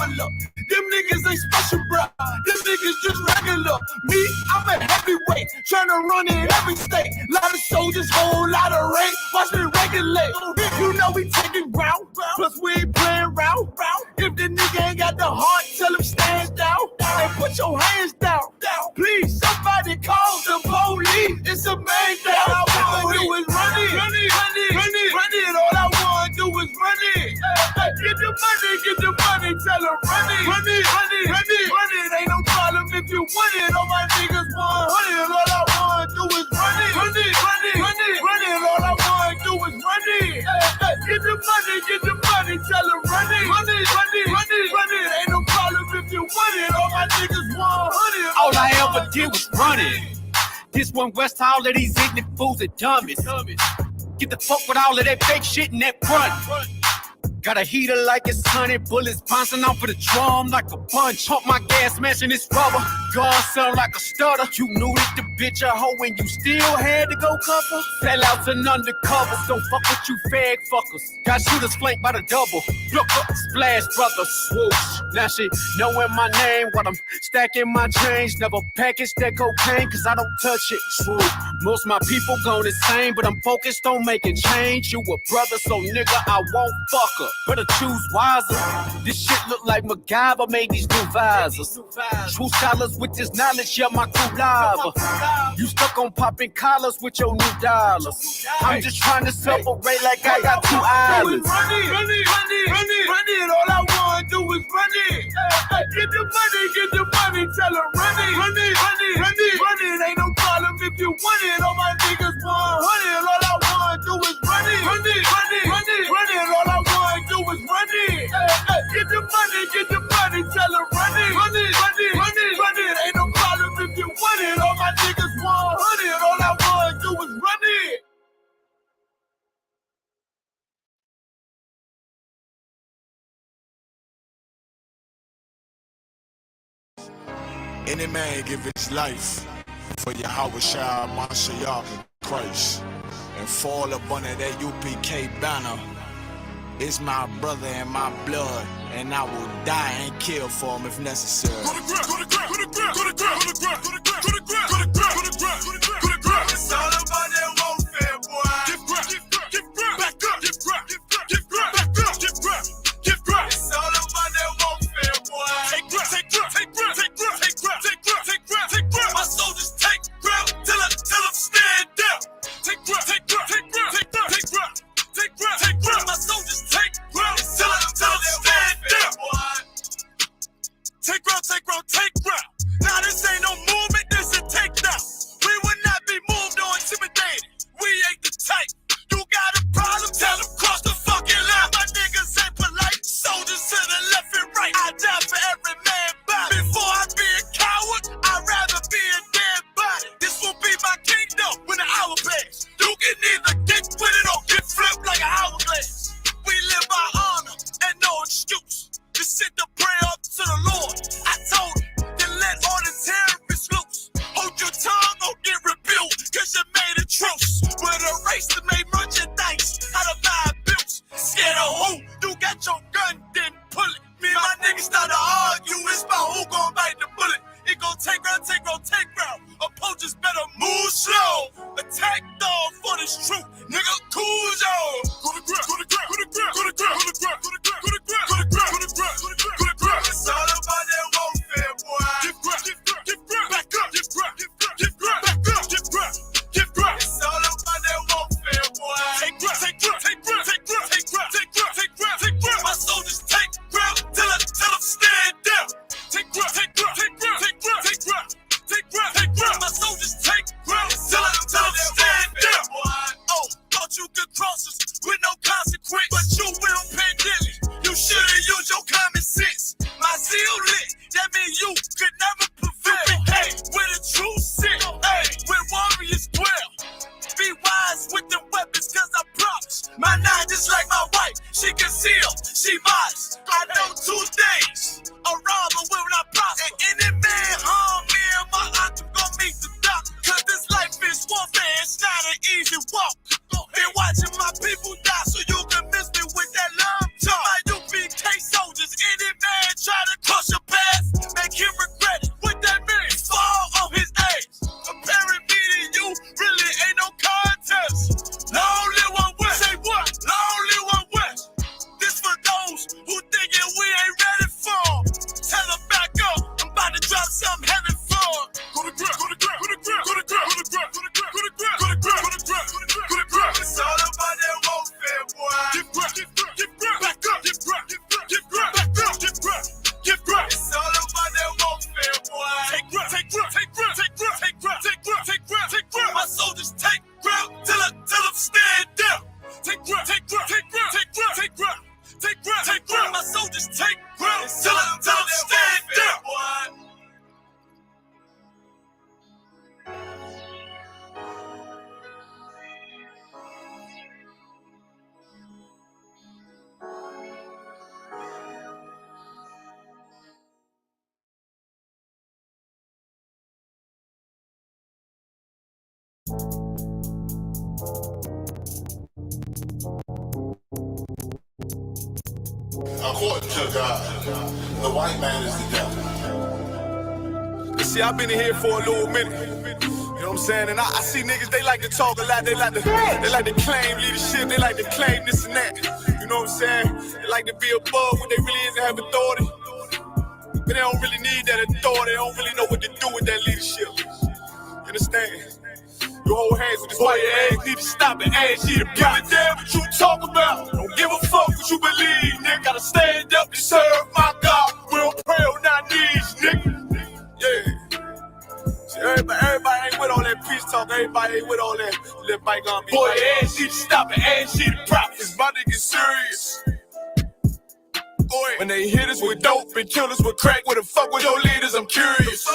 level up. Them niggas ain't special, bro. Them niggas just regular. Me, I'm a heavyweight, trying to run in every state. Lot of soldiers, whole lot of rank. Watch me regulate. You know we taking route, plus we ain't playing route. If the nigga ain't got the heart, tell him stand down. And put your hands down. Please, somebody call the police. It's a man thing. All I wanna do is run it. All I wanna do is run it. Get the money, tell them run it. Ain't no problem if you want it. All my niggas 100. All I wanna do is run it. All I wanna do is run it. Get the money, tell them run it. Ain't no problem if you want it. All my niggas 100. All I ever did was run it. This one West, all of these ignorant fools are dummies. Get the fuck with all of that fake shit in that front. Got a heater like it's 100 bullets bouncing off of the drum like a punch. Pump my gas, smashing this rubber. Gun sound like a stutter. You knew that the bitch a hoe and you still had to go cover. Sellouts and undercovers. Don't fuck with you fag fuckers. Got shooters flanked by the double. Look up, splash brother, swoosh. Now she knowing my name while I'm stacking my change. Never package that cocaine cause I don't touch it. Swoop. Most my people gone insane, but I'm focused on making change. You a brother, so nigga, I won't fuck her. Better choose wiser. This shit look like MacGyver made these new visors. True scholars with this knowledge, yeah, my crew lava. You stuck on popping collars with your new dollars. I'm just trying to separate like I got two islands. Run it. All I wanna do is run it. Get the money, tell them run it. Ain't no problem if you want it. All my niggas 100. All I wanna do is run it. All I wanna do is run it. Get the money, tell them run it. Ain't no problem if you want it. All my niggas 100. All I wanna do is run it. Any man give his life for Yahweh Shai, Mashiach, and Christ, and fall up under that UPK banner. It's my brother and my blood, and I will die and kill for him if necessary. It's all about that warfare, boy. Back up. It's all about that warfare, boy. Take grip. My soldiers take grip till I'm stand down. Take grip. My soldiers take grip till I'm stand down. Take grip. Now this ain't no movement, this a takedown. We will not be moved or intimidated. We ain't the type. You got a problem, tell them cross the fucking line. My niggas ain't polite. Soldiers to the left and right. I die for every man body. Before I be a coward, I'd rather be a dead body. This will be my kingdom when the hour pass. You can either get with it or get flipped like an hourglass. We live by honor and no excuse. Just send the prayer up to the Lord. I told him, then let all the terrorists loose. Hold your tongue or get rebuked, cause you made a truce. With a race that made merchandise out of my abuse. Scared of who? You got your gun, then pull it. Me and my niggas start to argue, it's about who gon' bite the bullet. It gon' take round. Opponents better move slow. Attack dog for this truth. Nigga, cool yo. Go to grip. It's all about that warfare, boy. Give grip. Back up. Give grip. Back up. Give grip. It's all about that warfare, boy. Take grip. My soldiers take grip till I'm stand down. Take grip. My soldiers take grip till I'm stand down. Oh, try to cross your path, make him regret it. What that means? Fall on his ass. Comparing me to you really ain't no contest. Long live one west. Say what? Long live one west. This for those who thinking we ain't ready for. Tell them back up. I'm about to drop something heavy for. Go to grip, go to grip, go to grip, go to grip, go to grip, go to grip, go to grip, go to grip, go to grip, go to grip, go to grip. It's all about that warfare, boy. Give grip, give grip, give grip, back up, give grip, give grip, give grip, back up, give grip, give grip. It's all about that warfare, boy. Take grip, take grip, take grip, take grip, take grip, take grip, take grip, take grip. My soldiers take grip till I'm stand up. Take grip, take grip, take grip, take grip, take grip, take grip, take grip. My soldiers take grip till I'm stand up. According to God, the white man is the devil. See, I've been in here for a little minute. You know what I'm saying? And I see niggas, they like to talk a lot. They like to claim leadership. They like to claim this and that. You know what I'm saying? They like to be above what they really is and have authority. But they don't really need that authority. They don't really know what to do with that leadership. You understand? You hold hands with this boy, your ass need to stop and ask you to give a damn what you talk about. Don't give a fuck what you believe, nigga. Gotta stand up and serve my God. We don't pray on our knees, nigga. Yeah. See, everybody ain't with all that peace talk. Everybody ain't with all that bygone. Boy, your ass need to stop and ask you to drop. It's about to get serious. When they hit us with dope and kill us with crack, where the fuck with your leaders? I'm curious.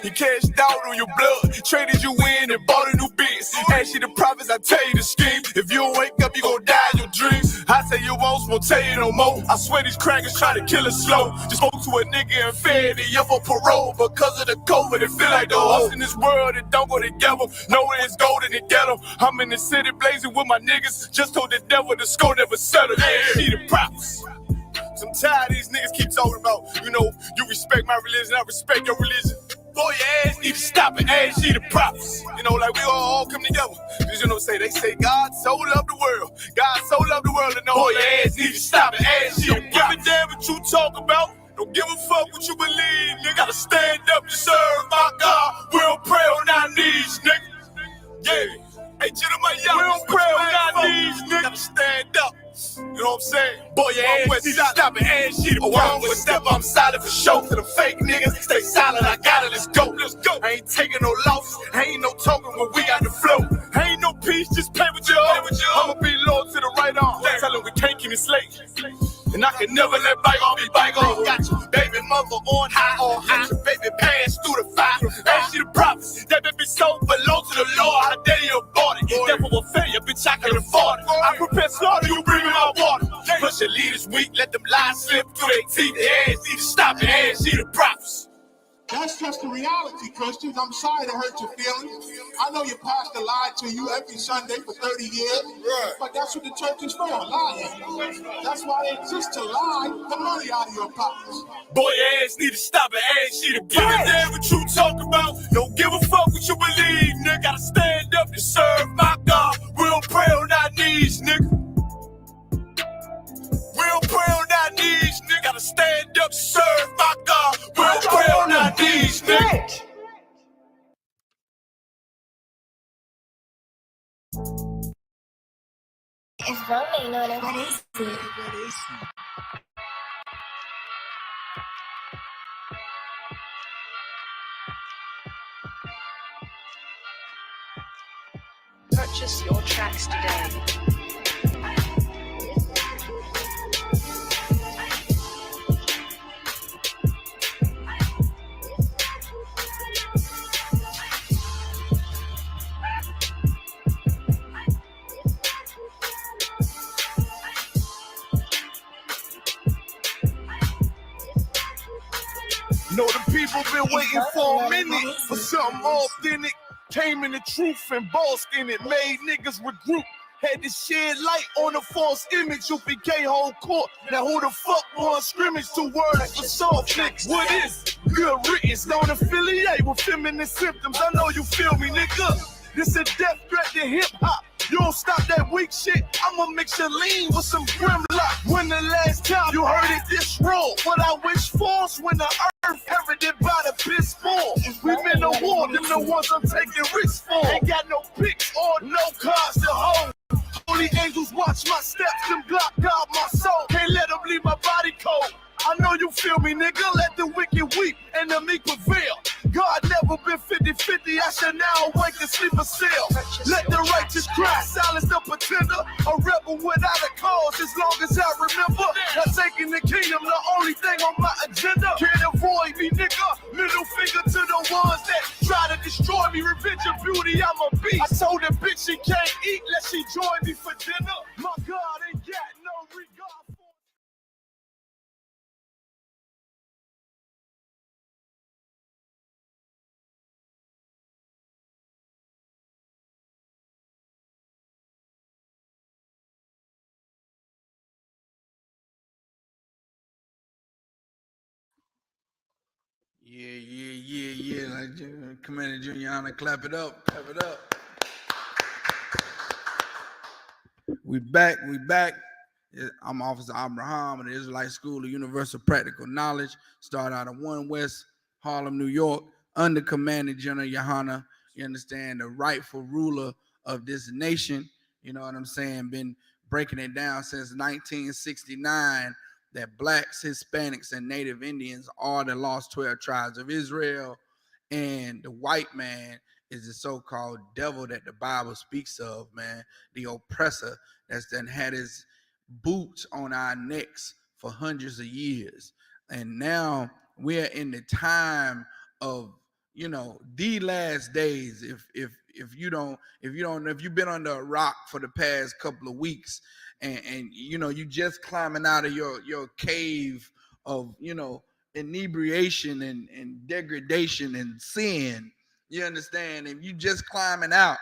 He cashed out on your blood, traded you in and bought a new biz. Ask you the prophets, I tell you the scheme. If you don't wake up, you gon' die in your dreams. I say you won't tell you no more. I swear these crackers try to kill us slow. Just spoke to a nigga and fed he up on parole because of the COVID. It feel like the host in this world that don't go together. Nowhere is gold in the ghetto. I'm in the city blazing with my niggas. Just told the devil the score never settled. Yeah, see the prophets. I'm tired of these niggas keep talking about, you know, you respect my religion, I respect your religion. Boy, your ass need to stop and ask you the prophets. You know, like we all come together. Cause you know, they say God so loved the world. God so loved the world, and boy, your ass need to stop and ask you the prophets. Don't give a damn what you talk about. Don't give a fuck what you believe, nigga. Gotta stand up and serve my God. We don't pray on our knees, nigga. Yeah. Hey, gentlemen, y'all, we don't pray on our knees, nigga. Gotta stand up. You know what I'm saying? Boy, your ass need to stop and ask you to wrong with step. I'm silent for show. To the fake niggas, stay silent. I got it. Let's go. Let's go. I ain't taking no loss. Ain't no token when we got the flow. Ain't no peace. Just play with your own. I'ma be loyal to the right arm. Tell them we can't keep me slave. And I can never let bygone be bygone. Got your baby mother on high. Got your baby pants through the fire. Ask you the prophets. That baby soul belong to the Lord. How dare you abort it? Devil will fail you, bitch. I can afford it. I prepare slaughter. You bring me my water. Plus your leaders weak. Let them lies slip through their teeth. Their ass need to stop and ask you the prophets. That's just the reality, Christians. I'm sorry to hurt your feelings. I know your pastor lied to you every Sunday for 30 years, but that's what the church is for, lying. That's why they exist, to lie the money out of your pockets. Boy, your ass need to stop and ask you to give a damn what you talk about. Don't give a fuck what you believe, nigga. Gotta stand up and serve my God. We don't pray on our knees, nigga. We don't pray on our knees, nigga. Gotta stand up, serve my God. We don't pray on our knees, nigga. It's rolling on it. What is it? Purchase your tracks today. Know the people been waiting for a minute for something authentic. Came in the truth and bossed in it, made niggas regroup. Had to shed light on the false image. UPK whole court. Now who the fuck won scrimmage? 2 words for soft niggas. What is good riddance? Don't affiliate with feminine symptoms. I know you feel me, nigga. This a death threat to hip hop. You don't stop that weak shit, I'ma mix your lean with some Grimlock. When the last time you heard it this raw? What I wish for's when the earth inherited by the piss poor. We've been to war, them the ones I'm taking risks for. Ain't got no picks or no cards to hold. Holy angels watch my steps, them Glock guard my soul. Can't let them leave my body cold. I know you feel me, nigga. Let the wicked weep and the meek prevail. God never been 50-50. I shall now awake and sleep a cell. Let the righteous cry, silence the pretender. A rebel without a cause, as long as I remember. Not taking the kingdom, the only thing on my agenda. Can't avoid me, nigga. Middle finger to the ones that try to destroy me. Revenge of beauty, I'm a beast. I told the bitch she can't eat, let she join me for dinner. My God ain't got no regard for. Yeah. Like Commander Juliana, clap it up, clap it up. We back. I'm Officer Abraham of the Israelite School of Universal Practical Knowledge. Started out of 1 West Harlem, New York, under Commander General Yohana. You understand, the rightful ruler of this nation. You know what I'm saying? Been breaking it down since 1969 that blacks, Hispanics, and Native Indians are the lost 12 tribes of Israel. And the white man is the so-called devil that the Bible speaks of, man, the oppressor that's then had his boots on our necks for hundreds of years. And now we're in the time of, the last days. If you've been under a rock for the past couple of weeks, and you just climbing out of your cave of inebriation and degradation and sin, you understand? If you just climbing out,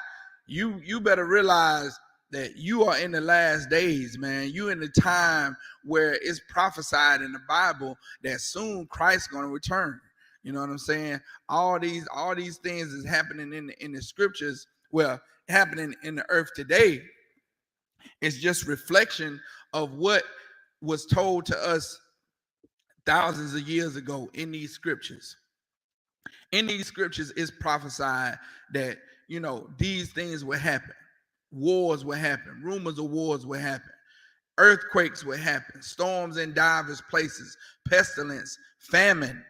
you better realize that you are in the last days, man. You in the time where it's prophesied in the Bible that soon Christ's going to return. You know what I'm saying? All these things is happening in the scriptures. Well, happening in the earth today. It's just reflection of what was told to us thousands of years ago in these scriptures. In these scriptures, it's prophesied that these things will happen. Wars will happen. Rumors of wars will happen. Earthquakes will happen. Storms in diverse places. Pestilence, famine.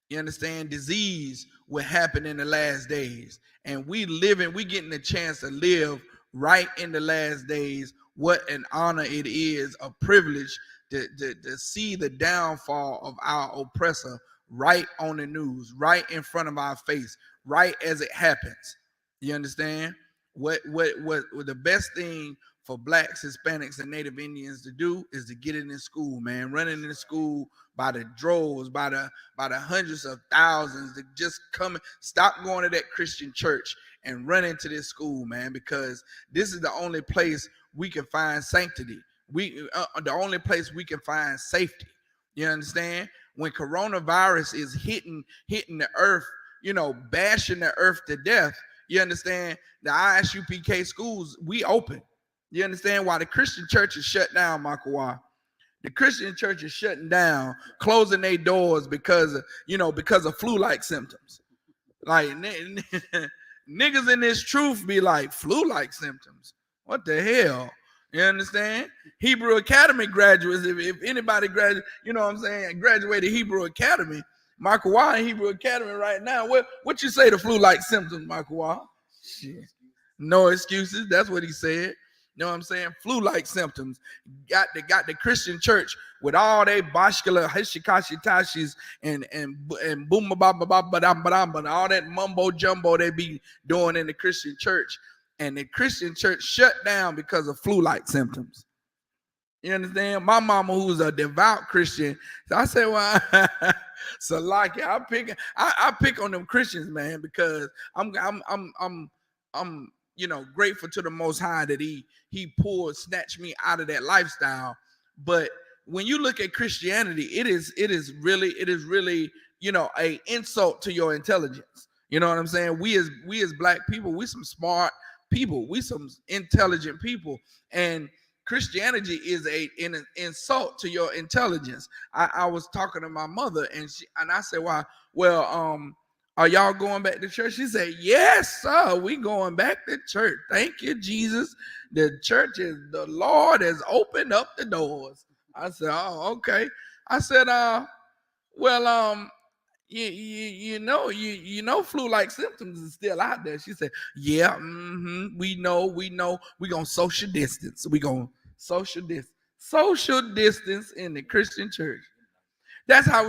You understand? Disease will happen in the last days. And we getting a chance to live right in the last days. What an honor it is, a privilege to see the downfall of our oppressor right on the news, right in front of our face, right as it happens. You understand? What the best thing for blacks, Hispanics, and Native Indians to do is to get it in school, man. Running in school by the droves, by the hundreds of thousands, to just come, stop going to that Christian church and run into this school, man, because this is the only place we can find sanctity. The only place we can find safety. You understand? When coronavirus is hitting the earth, bashing the earth to death, you understand? The Isupk schools, we open. You understand why the Christian church is shut down, Makawa? The Christian church is shutting down, closing their doors because of flu-like symptoms. Like niggas in this truth be like, flu-like symptoms. What the hell? You understand? Hebrew Academy graduates, if anybody graduated Hebrew Academy, Makawa in Hebrew Academy right now, what you say to flu-like symptoms, Makawa? Shit. No excuses. That's what he said. You know what I'm saying? Flu-like symptoms. Got the Christian church with all they bashkala, hishikashitashis, and boom ba ba ba ba ba, all that mumbo jumbo they be doing in the Christian church. And the Christian church shut down because of flu-like symptoms. You understand? My mama, who's a devout Christian, so I said, well, I pick on them Christians, man, because I'm grateful to the Most High that he snatched me out of that lifestyle. But when you look at Christianity, it is really a insult to your intelligence. You know what I'm saying? We as black people, we some smart people, we some intelligent people, and Christianity is an insult to your intelligence. I was talking to my mother, and I said, "Why? Well, are y'all going back to church?" She said, "Yes, sir. We going back to church. Thank you, Jesus. The Lord has opened up the doors." I said, "Oh, okay." I said, well, flu-like symptoms is still out there." She said, "Yeah, we know. We gonna social distance. We gonna social distance in the Christian church." That's how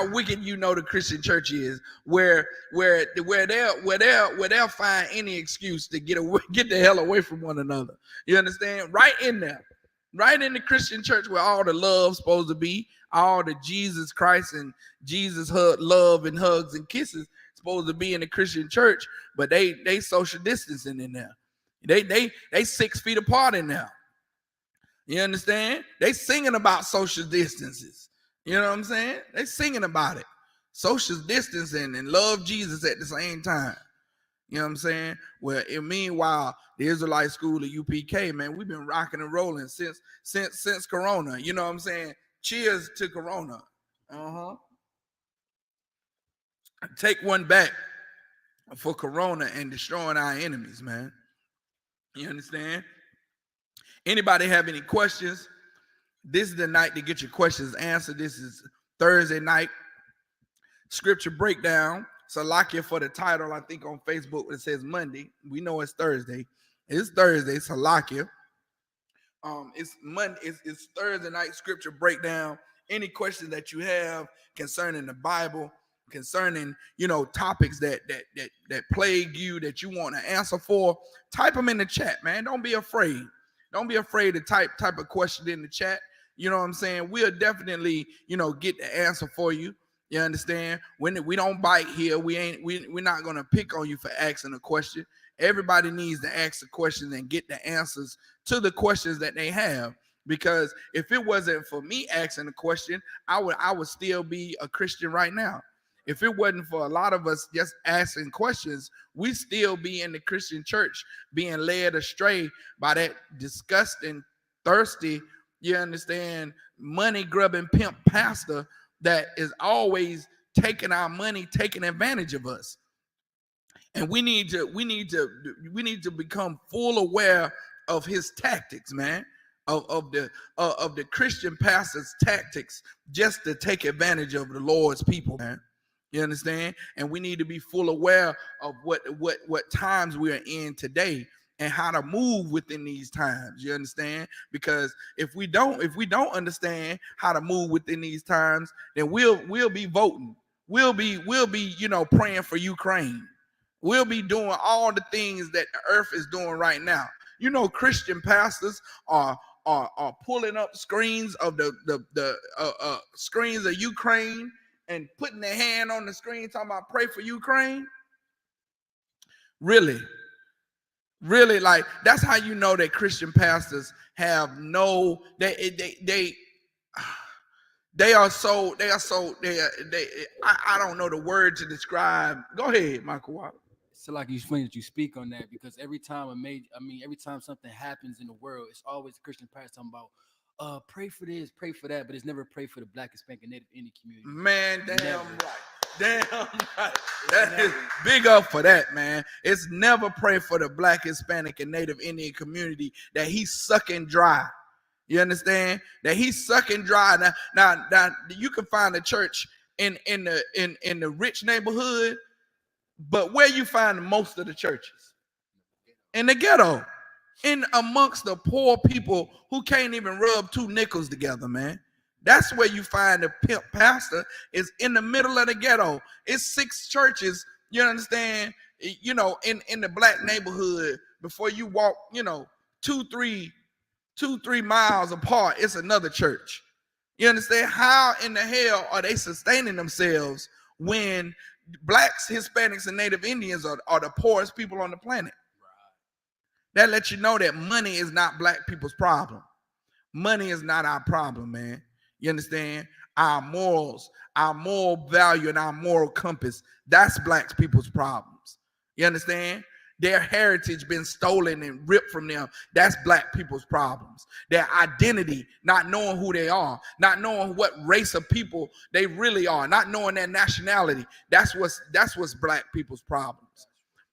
wicked the Christian church is, where they'll find any excuse to get the hell away from one another. You understand? Right in there, right in the Christian church where all the love's supposed to be, all the Jesus Christ and Jesus love and hugs and kisses supposed to be in the Christian church, but they social distancing in there. They 6 feet apart in there. You understand? They singing about social distances. You know what I'm saying? They singing about it. Social distancing and love Jesus at the same time. You know what I'm saying? Well, meanwhile, the Israelite school of UPK, man, we've been rocking and rolling since Corona. You know what I'm saying? Cheers to Corona. Take one back for Corona and destroying our enemies, man. You understand? Anybody have any questions? This is the night to get your questions answered. This is Thursday night scripture breakdown. Salakia for the title. I think on Facebook it says Monday. We know it's Thursday. It's Thursday. Salakia. It's Monday. It's Thursday night scripture breakdown. Any questions that you have concerning the Bible, concerning topics that plague you, that you want to answer for, type them in the chat, man. Don't be afraid. Don't be afraid to type a question in the chat. You know what I'm saying? We'll definitely, get the answer for you. You understand? When we don't bite here, we're not gonna pick on you for asking a question. Everybody needs to ask the questions and get the answers to the questions that they have. Because if it wasn't for me asking a question, I would still be a Christian right now. If it wasn't for a lot of us just asking questions, we still be in the Christian church being led astray by that disgusting, thirsty, you understand, money grubbing pimp pastor that is always taking our money, taking advantage of us. And we need to become full aware of his tactics, man, of the Christian pastor's tactics, just to take advantage of the Lord's people, man. You understand? And we need to be full aware of what times we are in today and how to move within these times. You understand? Because if we don't understand how to move within these times, then we'll be voting. We'll be praying for Ukraine. We'll be doing all the things that the earth is doing right now. Christian pastors are pulling up screens of the screens of Ukraine and putting their hand on the screen talking about pray for Ukraine. Really, like that's how you know that Christian pastors have no, I don't know the word to describe. Go ahead, Michael. So like it's funny that you speak on that, because every time every time something happens in the world, it's always a Christian pastor talking about pray for this, pray for that, but it's never pray for the Black, Hispanic, and Native Indian community. Man, damn right. That is big up for that, man. It's never pray for the Black, Hispanic, and Native Indian community that he's sucking dry. You understand? That he's sucking dry. Now you can find a church in the rich neighborhood, but where you find most of the churches? In the ghetto, in amongst the poor people who can't even rub 2 nickels together, man. That's where you find the pimp pastor, is in the middle of the ghetto. It's 6 churches, you understand, in the Black neighborhood. Before you walk, 2-3 miles apart, it's another church. You understand? How in the hell are they sustaining themselves when Blacks, Hispanics, and Native Indians are the poorest people on the planet? That lets you know that money is not black people's problem. Money is not our problem, man. You understand? Our morals, our moral value, and our moral compass, that's black people's problems. You understand? Their heritage been stolen and ripped from them. That's black people's problems. Their identity, not knowing who they are, not knowing what race of people they really are, not knowing their nationality. That's what's black people's problems.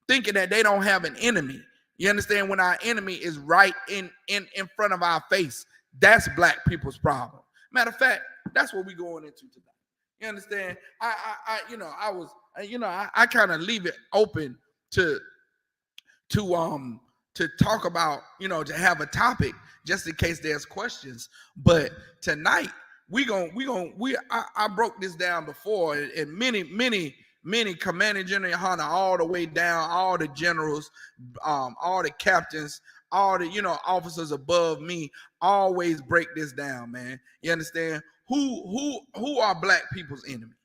Thinking that they don't have an enemy. You understand? When our enemy is right in front of our face, that's black people's problem. Matter of fact, that's what we're going into today. You understand? I kind of leave it open to talk about, to have a topic just in case there's questions. But tonight I broke this down before, and many commanding general Hunter, all the way down, all the generals, all the captains, all the officers above me always break this down, man. You understand? Who are black people's enemy?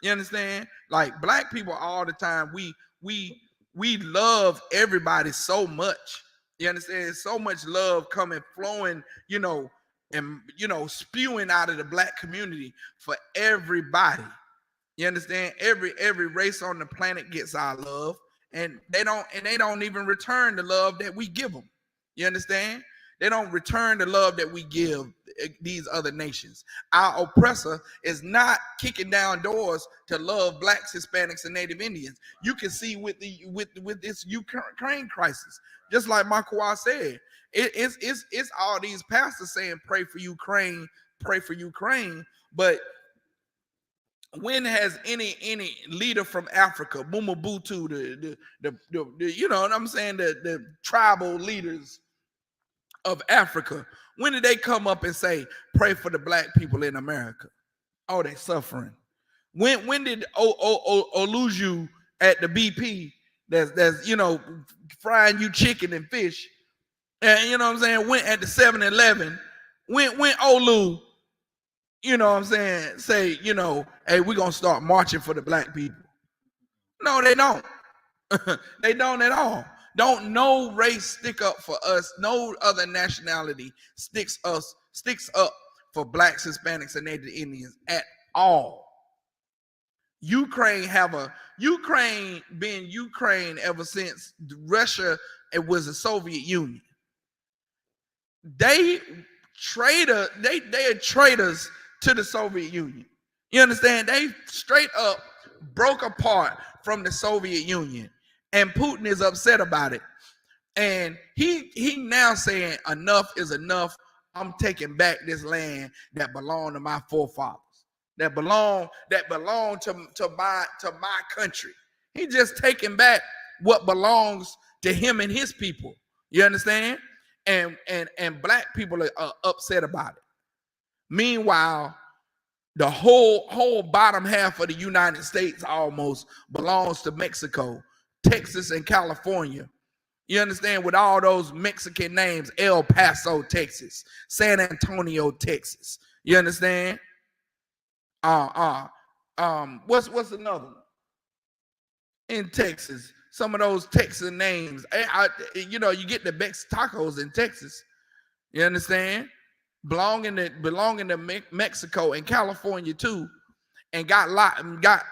You understand? Like, black people all the time, we love everybody so much. You understand? So much love coming, flowing, and spewing out of the black community for everybody. You understand? Every race on the planet gets our love, and they don't even return the love that we give them. You understand? They don't return the love that we give these other nations. Our oppressor is not kicking down doors to love blacks, Hispanics, and Native Indians. You can see with this Ukraine crisis, just like Marquand said, it's all these pastors saying pray for Ukraine, but when has any leader from Africa, Bumabutu, the you know what I'm saying, the tribal leaders of Africa, when did they come up and say pray for the black people in America? Oh, they suffering. When did Oluju at the BP that's frying you chicken and fish, and what I'm saying, went at the 7-Eleven, when Olu, what I'm saying, say, hey, we're gonna start marching for the black people? No, they don't. They don't at all. Don't no race stick up for us. No other nationality sticks up for blacks, Hispanics, and Native Indians at all. Ukraine been Ukraine ever since Russia, it was the Soviet Union. They are traitors to the Soviet Union. You understand? They straight up broke apart from the Soviet Union, and Putin is upset about it. And he now saying enough is enough. I'm taking back this land that belonged to my forefathers, that belonged to my country. He just taking back what belongs to him and his people. You understand? And black people are upset about it. Meanwhile, the whole bottom half of the United States almost belongs to Mexico, Texas, and California. You understand? With all those Mexican names: El Paso, Texas; San Antonio, Texas. You understand? What's another one in Texas? Some of those Texas names. You get the best tacos in Texas. You understand? Belonging to Mexico and California too, and got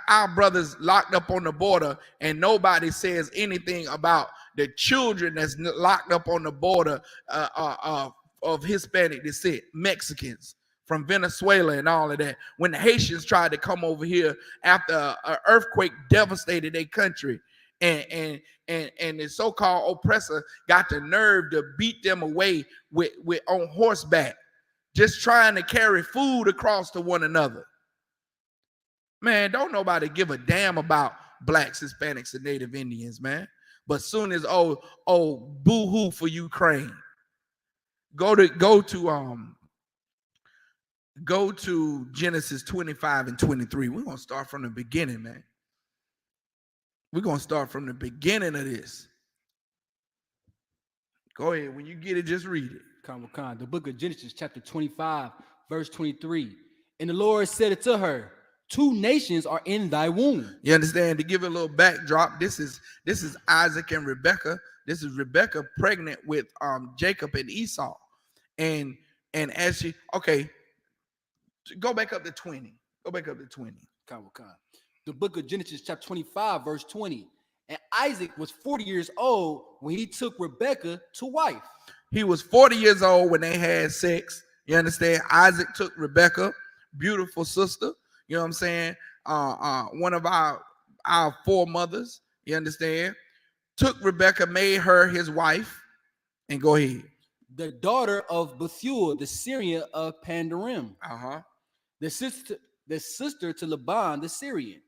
our brothers locked up on the border, and nobody says anything about the children that's locked up on the border of Hispanic descent, Mexicans from Venezuela and all of that. When the Haitians tried to come over here after an earthquake devastated their country, and the so-called oppressor got the nerve to beat them away with on horseback, just trying to carry food across to one another. Man, don't nobody give a damn about blacks, Hispanics, and Native Indians, man. But soon as boo-hoo for Ukraine, go to Genesis 25 and 23. We're gonna start from the beginning, man. We're gonna start from the beginning of this. Go ahead. When you get it, just read it. The book of Genesis, chapter 25, verse 23. And the Lord said it to her, 2 nations are in thy womb. You understand? To give it a little backdrop, this is Isaac and Rebekah. This is Rebekah pregnant with Jacob and Esau. And as she, okay, go back up to 20. Go back up to 20. The book of Genesis, chapter 25, verse 20. And Isaac was 40 years old when he took Rebekah to wife. He was 40 years old when they had sex. You understand? Isaac took Rebekah, beautiful sister. You know what I'm saying? One of our foremothers. You understand? Took Rebekah, made her his wife, and go ahead. The daughter of Bethuel, the Syrian of Pandarim. The sister to Laban, the Syrian.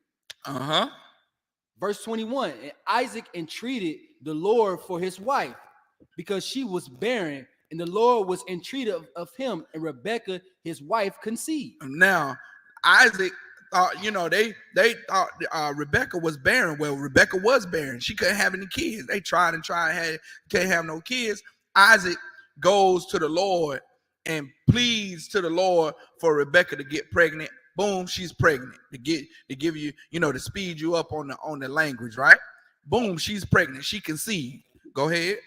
Verse 21. And Isaac entreated the Lord for his wife, because she was barren, and the Lord was entreated of him, and Rebekah, his wife, conceived. Now, Isaac thought, you know, they thought Rebekah was barren. Well, Rebekah was barren. She couldn't have any kids. They tried and can't have no kids. Isaac goes to the Lord and pleads to the Lord for Rebekah to get pregnant. Boom, she's pregnant. To give you, you know, to speed you up on the language, right? Boom, she's pregnant. She conceived. Go ahead.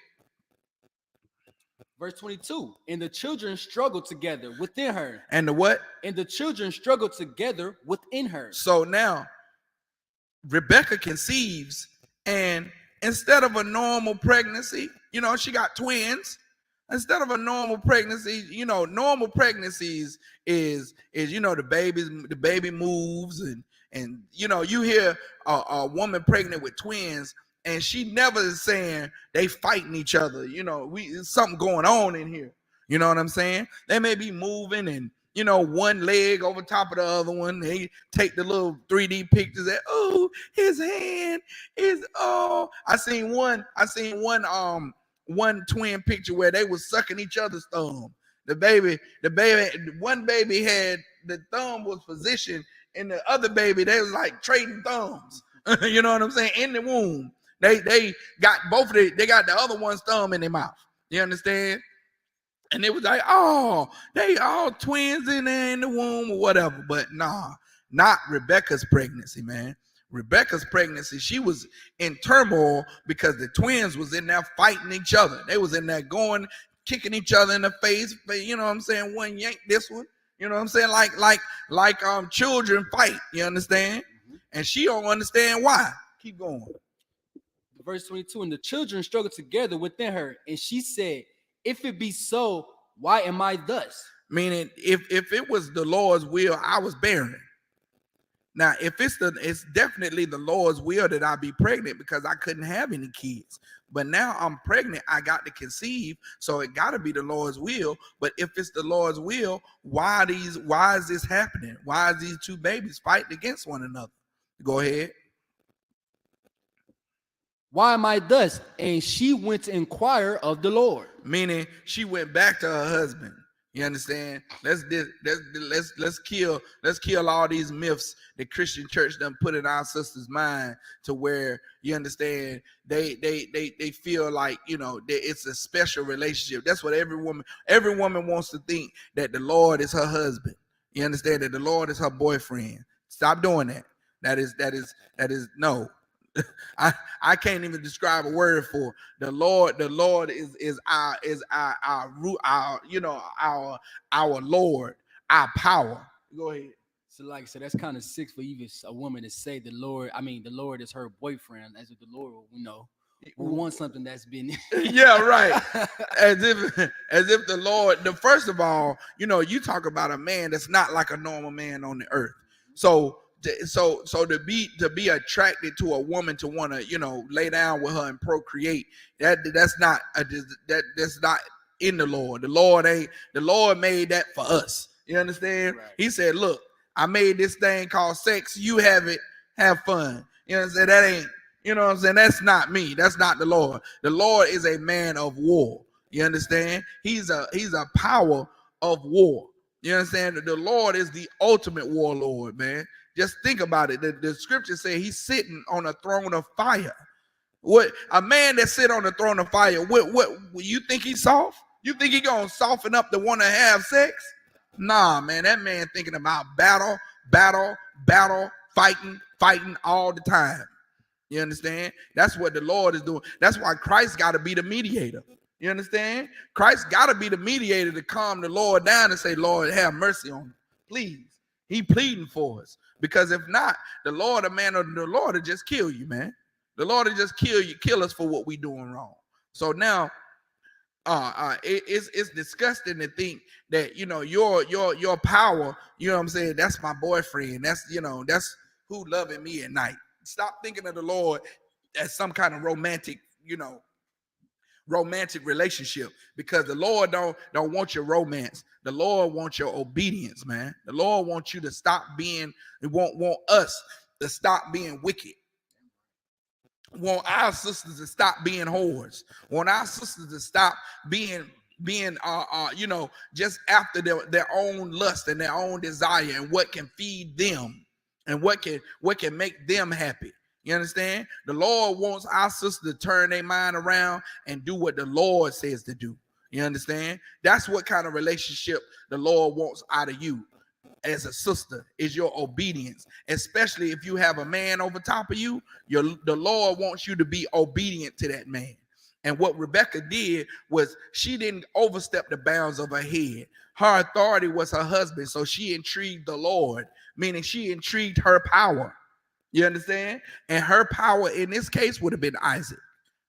Verse 22. And the children struggled together within her. And the what? And the children struggled together within her. So now Rebekah conceives, and instead of a normal pregnancy, you know, she got twins. Instead of a normal pregnancy, you know, normal pregnancies is you know, the baby moves, and you know, you hear a woman pregnant with twins, and she never is saying they fighting each other. You know, there's something going on in here. You know what I'm saying? They may be moving, and you know, one leg over top of the other one. They take the little 3D pictures that, oh, his hand is, oh, I seen one twin picture where they was sucking each other's thumb. One baby had the thumb was positioned, and the other baby, they was like trading thumbs. You know what I'm saying? In the womb. They got they got the other one's thumb in their mouth. You understand? And it was like, oh, they all twins in there in the womb or whatever. But nah, not Rebekah's pregnancy, man. Rebekah's pregnancy, she was in turmoil because the twins was in there fighting each other. They was in there going, kicking each other in the face. You know what I'm saying? One yank this one. You know what I'm saying? Like children fight. You understand? And she don't understand why. Keep going. Verse 22. And the children struggled together within her, and she said, if it be so, why am I thus? Meaning, if it was the Lord's will, I was barren. Now, if it's definitely the Lord's will that I be pregnant, because I couldn't have any kids. But now I'm pregnant, I got to conceive, so it got to be the Lord's will. But if it's the Lord's will, why is this happening? Why is these two babies fighting against one another? Go ahead. Why am I thus? And she went to inquire of the Lord. Meaning she went back to her husband. You understand? Let's kill all these myths the Christian church done put in our sisters' mind, to where, you understand, they feel like, you know, it's a special relationship. That's what every woman wants to think, that the Lord is her husband. You understand? That the Lord is her boyfriend. Stop doing that. That is no. I can't even describe a word for the Lord. The Lord is our root, our Lord, our power. Go ahead. So, like I said, that's kind of sick for even a woman to say the Lord is her boyfriend, as if the Lord, you know, we want something that's been yeah, right. As if the Lord, first of all, you know, you talk about a man that's not like a normal man on the earth. So to be attracted to a woman, to want to, you know, lay down with her and procreate, that's not in the Lord. The Lord made that for us. You understand? Right. He said, look, I made this thing called sex. You have it, have fun. You know what I'm saying? That ain't, you know what I'm saying? That's not me. That's not the Lord. The Lord is a man of war. You understand? He's a power of war. You understand? The Lord is the ultimate warlord, man. Just think about it. The scripture says he's sitting on a throne of fire. What a man that sit on the throne of fire, what you think he's soft? You think he gonna soften up to want to have sex? Nah, man, that man thinking about battle, battle, fighting all the time. You understand? That's what the Lord is doing. That's why Christ got to be the mediator. You understand? Christ got to be the mediator to calm the Lord down and say, Lord, have mercy on him. Please. He pleading for us. Because if not, the Lord will just kill you, man. The Lord will just kill us for what we doing wrong. So now, it's disgusting to think that, you know, your power, you know what I'm saying, that's my boyfriend. That's, you know, that's who loving me at night. Stop thinking of the Lord as some kind of romantic, you know, romantic relationship, because the Lord don't want your romance. The Lord wants your obedience, man. The Lord wants you to stop being, want us to stop being wicked. Want our sisters to stop being whores. Want our sisters to stop being you know, just after their own lust and their own desire and what can feed them and what can make them happy. You understand? The Lord wants our sisters to turn their mind around and do what the Lord says to do. You understand? That's what kind of relationship the Lord wants out of you as a sister, is your obedience. Especially if you have a man over top of you, the Lord wants you to be obedient to that man. And what Rebecca did was she didn't overstep the bounds of her head. Her authority was her husband, so she intrigued the Lord, meaning she intrigued her power. You understand? And her power in this case would have been Isaac.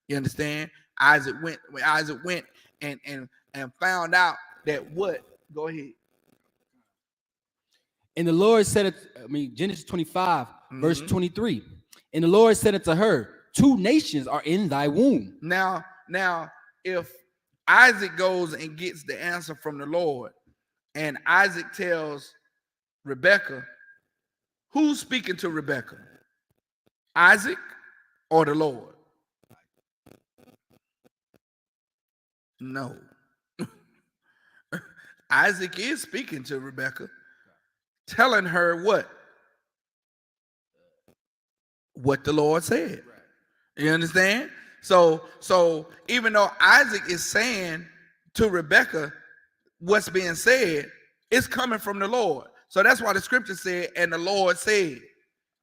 You understand? Isaac went and found out that what? Go ahead. And the Lord said, Genesis 25, verse 23. And the Lord said unto her, 2 nations are in thy womb. Now, if Isaac goes and gets the answer from the Lord, and Isaac tells Rebecca, who's speaking to Rebecca? Isaac or the Lord? No. Isaac is speaking to Rebecca, telling her what the Lord said. You understand? So even though Isaac is saying to Rebecca what's being said, it's coming from the Lord. So that's why the scripture said, and the Lord said,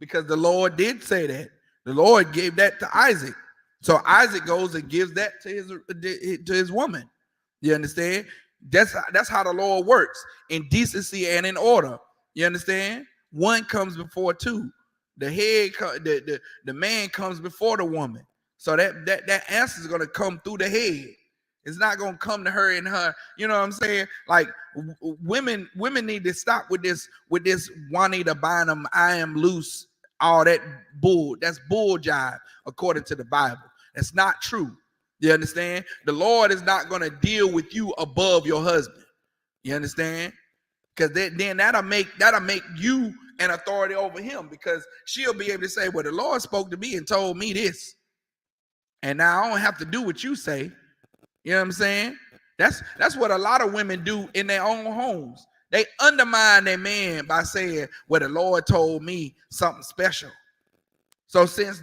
because the Lord did say that. The Lord gave that to Isaac. So Isaac goes and gives that to his woman. You understand? That's how the Lord works, in decency and in order. You understand? One comes before two. The man comes before the woman. So that answer is going to come through the head. It's not going to come to her and her. You know what I'm saying? Like women need to stop with this Juanita Bynum, I am loose, all that bull. That's bull jive according to the Bible. That's not true. You understand? The Lord is not going to deal with you above your husband. You understand? Because then that'll make you an authority over him, because she'll be able to say, well, the Lord spoke to me and told me this, and now I don't have to do what you say. You know what I'm saying? That's what a lot of women do in their own homes. They undermine their man by saying, well, the Lord told me something special. So since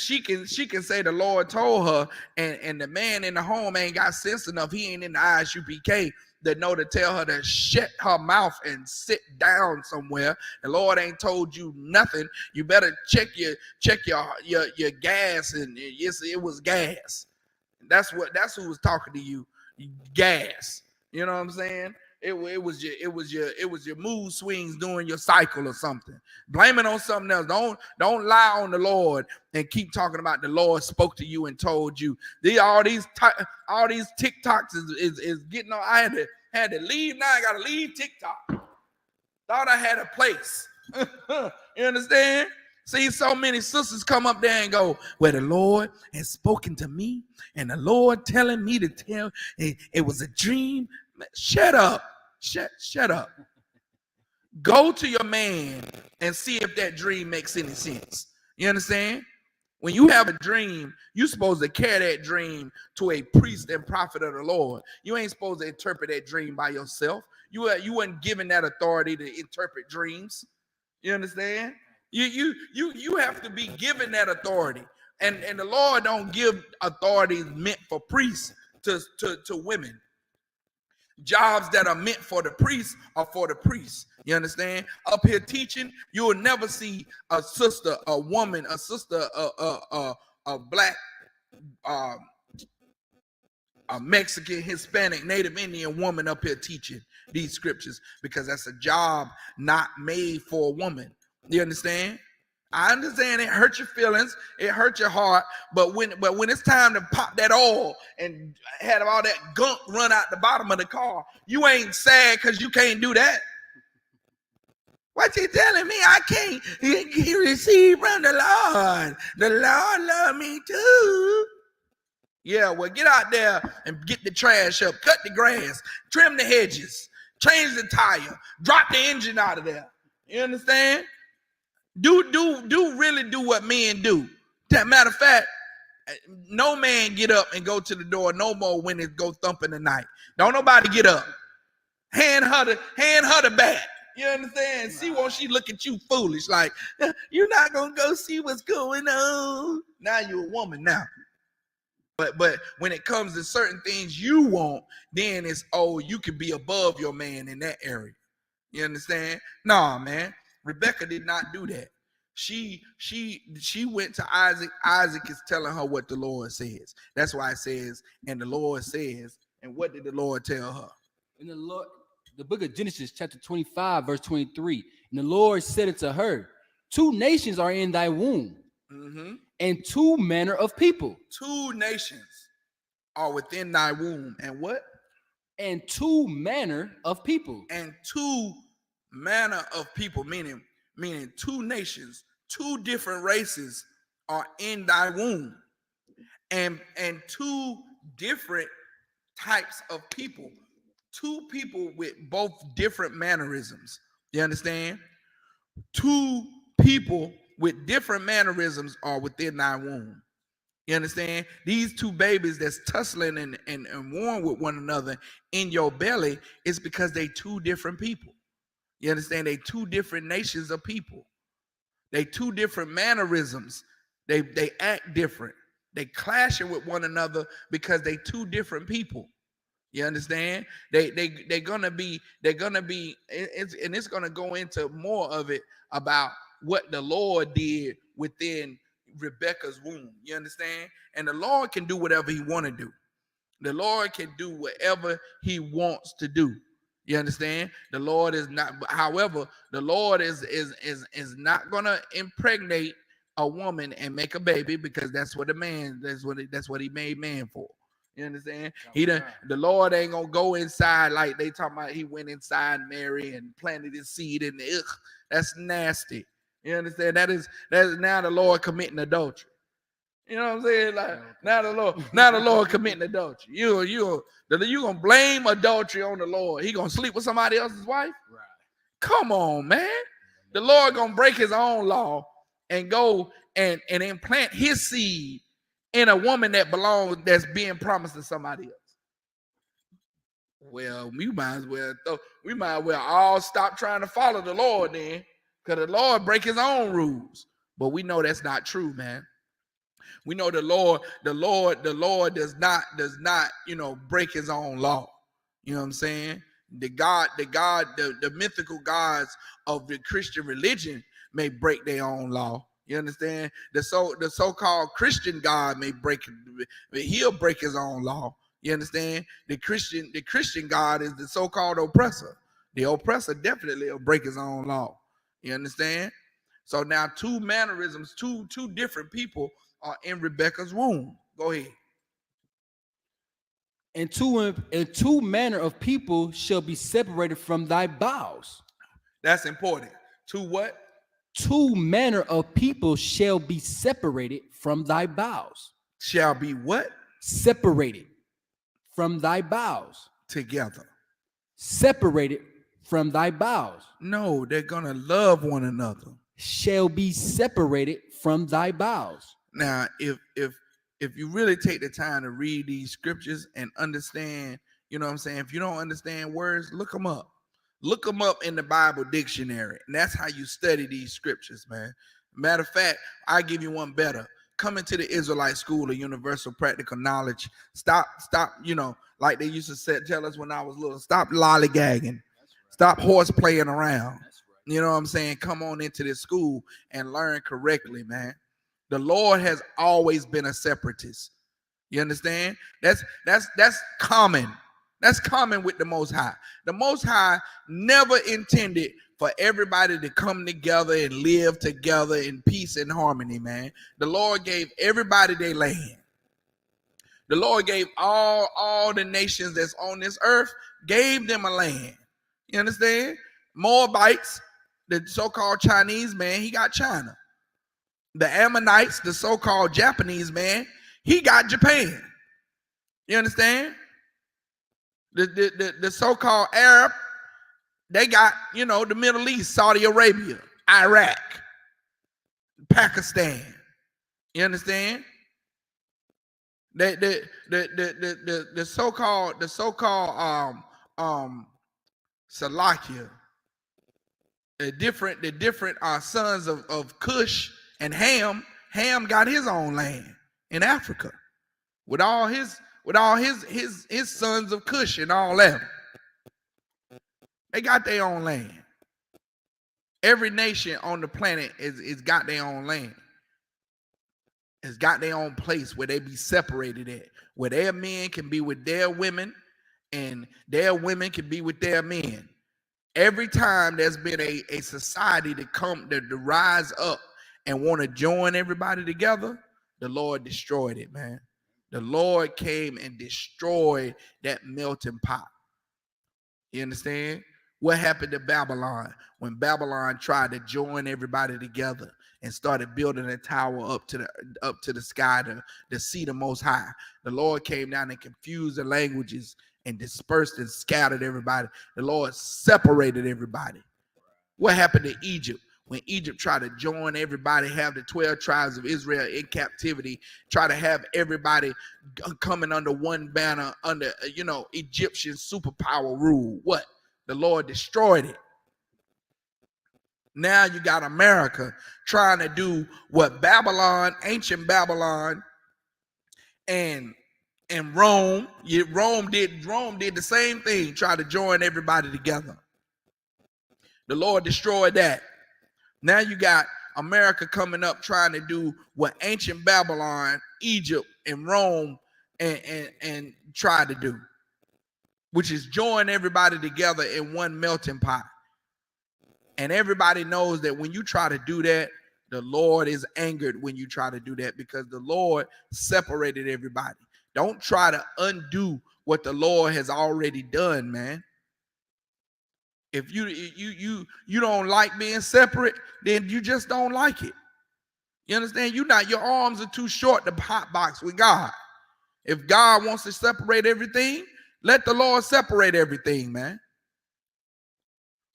she can say the Lord told her, and the man in the home ain't got sense enough, he ain't in the Isupk to know to tell her to shut her mouth and sit down somewhere. The Lord ain't told you nothing. You better check your gas, and yes, it was gas. That's who was talking to you. Gas. You know what I'm saying? It was your mood swings during your cycle or something. Blame it on something else. Don't lie on the Lord and keep talking about the Lord spoke to you and told you. All these TikToks is getting on. I had to leave. Now I gotta leave TikTok. Thought I had a place. You understand? See, so many sisters come up there and go, well, the Lord has spoken to me, and the Lord telling me to tell it was a dream. Shut up. Shut up. Go to your man and see if that dream makes any sense. You understand? When you have a dream, you're supposed to carry that dream to a priest and prophet of the Lord. You ain't supposed to interpret that dream by yourself. You weren't given that authority to interpret dreams. You understand? You have to be given that authority. And the Lord don't give authorities meant for priests to women. Jobs that are meant for the priests are for the priests. You understand? Up here teaching, you will never see a sister, a woman, a sister, a black, uh, a Mexican, Hispanic, Native Indian woman up here teaching these scriptures, because that's a job not made for a woman. You understand? I understand it hurts your feelings, it hurts your heart, but when it's time to pop that oil and have all that gunk run out the bottom of the car, you ain't sad because you can't do that. What you telling me? I can't receive from the Lord. The Lord love me too. Yeah, well, get out there and get the trash up, cut the grass, trim the hedges, change the tire, drop the engine out of there. You understand? Do really do what men do. That matter of fact, no man get up and go to the door no more when it go thumping the night. Don't nobody get up. Hand her the bat. You understand? See, won't she look at you foolish like, you're not gonna go see what's going on. Now you're a woman now. But when it comes to certain things you want, then it's, oh, you can be above your man in that area. You understand? Nah, man. Rebecca did not do that. She went to Isaac. Isaac is telling her what the Lord says. That's why it says, and the Lord says, and what did the Lord tell her? And the book of Genesis, chapter 25, verse 23. And the Lord said unto her, 2 nations are in thy womb, and 2 manner of people. 2 nations are within thy womb. And what? And 2 manner of people. And 2 manner of people, meaning 2 nations, 2 different races are in thy womb. And 2 different types of people. 2 people with both different mannerisms. You understand? 2 people with different mannerisms are within thy womb. You understand? These 2 babies that's tussling and warring with one another in your belly is because they 2 different people. You understand? They 2 different nations of people. They 2 different mannerisms. They act different. They clashing with one another because they 2 different people. You understand? They're gonna be, and it's gonna go into more of it about what the Lord did within Rebecca's womb. You understand? And the Lord can do whatever he want to do. The Lord can do whatever he wants to do. You understand? The Lord is not, however, the Lord is not gonna impregnate a woman and make a baby, because that's what that's what he made man for. You understand? The Lord ain't gonna go inside like they talking about. He went inside Mary and planted his seed in the. That's nasty. You understand? That is now the Lord committing adultery. You know what I'm saying? Like now the Lord committing adultery. You gonna blame adultery on the Lord? He gonna sleep with somebody else's wife? Right. Come on, man. The Lord gonna break his own law and go and implant his seed in a woman that's being promised to somebody else. Well, we might as well all stop trying to follow the Lord then, because the Lord break his own rules. But we know that's not true, man. We know the Lord does not, break his own law. You know what I'm saying? The mythical gods of the Christian religion may break their own law. You understand? The so-called Christian God may he'll break his own law. You understand? The Christian God is the so-called oppressor. The oppressor definitely will break his own law. You understand? So now 2 mannerisms, two different people are in Rebecca's womb. Go ahead. And 2 manner of people shall be separated from thy bowels. That's important. 2 what? 2 manner of people shall be separated from thy bowels. Shall be what? Separated from thy bowels. Together. Separated from thy bowels. No, they're gonna love one another. Shall be separated from thy bowels. Now, if you really take the time to read these scriptures and understand, you know what I'm saying? If you don't understand words, look them up. Look them up in the Bible dictionary. And that's how you study these scriptures, man. Matter of fact, I give you one better. Come into the Israelite School of Universal Practical Knowledge. Stop, like they used to tell us when I was little, stop lollygagging. Stop horse playing around. You know what I'm saying? Come on into this school and learn correctly, man. The Lord has always been a separatist. You understand? That's common. That's common with the Most High. The Most High never intended for everybody to come together and live together in peace and harmony, man. The Lord gave everybody their land. The Lord gave all the nations that's on this earth, gave them a land. You understand? Moabites, the so-called Chinese man, he got China. The Ammonites, the so-called Japanese man, he got Japan. You understand? The so-called Arab, they got, the Middle East, Saudi Arabia, Iraq, Pakistan. You understand? The so-called Salakia, the different sons of Cush and Ham. Ham got his own land in Africa with all his sons of Cush and all that. They got their own land. Every nation on the planet is got their own land. It's got their own place where they be separated at, where their men can be with their women and their women can be with their men. Every time there's been a society to rise up and want to join everybody together, the Lord destroyed it, man. The Lord came and destroyed that melting pot. You understand? What happened to Babylon when Babylon tried to join everybody together and started building a tower up to the sky to see the Most High? The Lord came down and confused the languages and dispersed and scattered everybody. The Lord separated everybody. What happened to Egypt when Egypt tried to join everybody, have the 12 tribes of Israel in captivity, try to have everybody coming under one banner under Egyptian superpower rule? What? The Lord destroyed it. Now you got America trying to do what ancient Babylon and Rome did the same thing, try to join everybody together. The Lord destroyed that. Now you got America coming up trying to do what ancient Babylon, Egypt, and Rome and tried to do, which is join everybody together in one melting pot. And everybody knows that when you try to do that, the Lord is angered when you try to do that, because the Lord separated everybody. Don't try to undo what the Lord has already done, man. If you don't like being separate, then you just don't like it. You understand? Your arms are too short to hot box with God. If God wants to separate everything, let the Lord separate everything, man.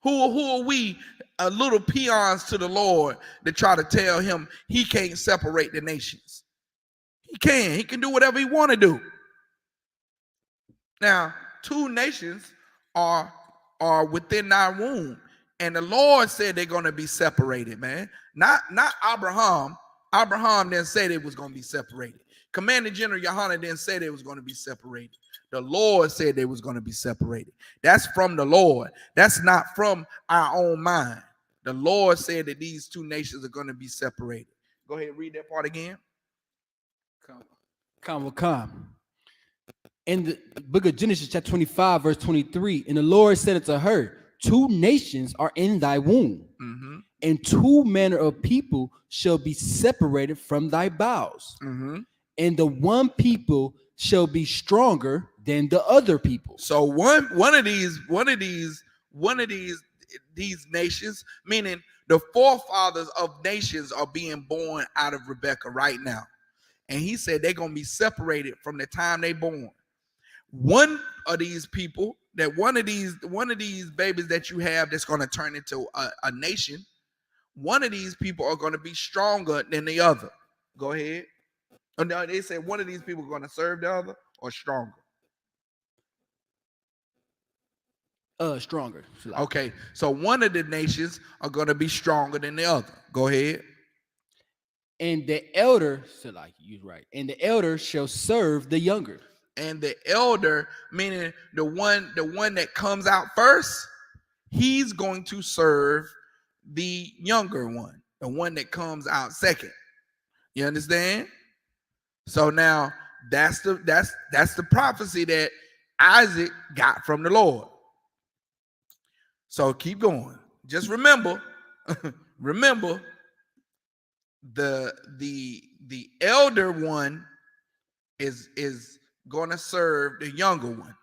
Who are we, little peons to the Lord, to try to tell him he can't separate the nations? He can. He can do whatever he want to do. Now, two nations are within our womb, and the Lord said they're going to be separated, man. Not Abraham. Abraham didn't say they was going to be separated. Commander General Yohanan didn't say they was going to be separated. The Lord said they was going to be separated. That's from the Lord. That's not from our own mind. The Lord said that these two nations are going to be separated. Go ahead and read that part again. Come. In the book of Genesis, chapter 25, verse 23, and the Lord said unto her, 2 nations are in thy womb, and 2 manner of people shall be separated from thy bowels. And the one people shall be stronger than the other people. So one of these nations, meaning the forefathers of nations, are being born out of Rebekah right now. And he said they're going to be separated from the time they born. One of these people, one of these babies that you have that's going to turn into a nation, one of these people are going to be stronger than the other. Go ahead. Oh, no, they said one of these people are going to serve the other or stronger. Stronger. Okay, so one of the nations are going to be stronger than the other. Go ahead. And the elder, so like you're right, and the elder shall serve the younger. And the elder, meaning the one that comes out first, he's going to serve the younger one, the one that comes out second. You understand? So now that's the prophecy that Isaac got from the Lord. So keep going. Just remember, remember the elder one is going to serve the younger one.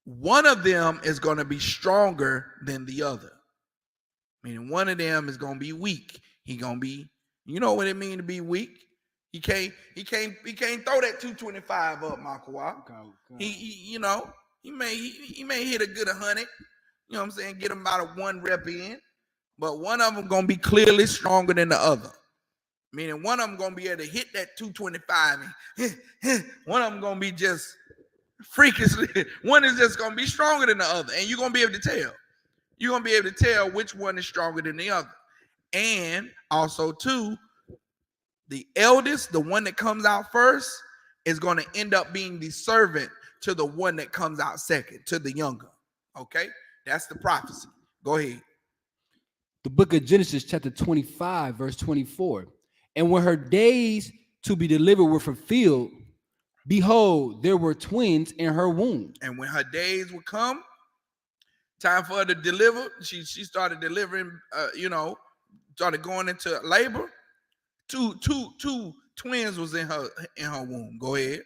One of them is going to be stronger than the other. Meaning one of them is going to be weak. He going to be, you know what it means to be weak? He can't throw that 225 up, Makwa. Okay. He may hit a good 100. You know what I'm saying? Get him about a 1 rep in. But one of them going to be clearly stronger than the other. Meaning one of them going to be able to hit that 225. And one of them going to be just freakishly. One is just going to be stronger than the other. And you're going to be able to tell. You're going to be able to tell which one is stronger than the other. And also, too, the eldest, the one that comes out first, is going to end up being the servant to the one that comes out second, to the younger. Okay? That's the prophecy. Go ahead. The book of Genesis, chapter 25, verse 24. And when her days to be delivered were fulfilled, behold, there were twins in her womb. And when her days would come, time for her to deliver, she started delivering, started going into labor. Two twins was in her womb. Go ahead.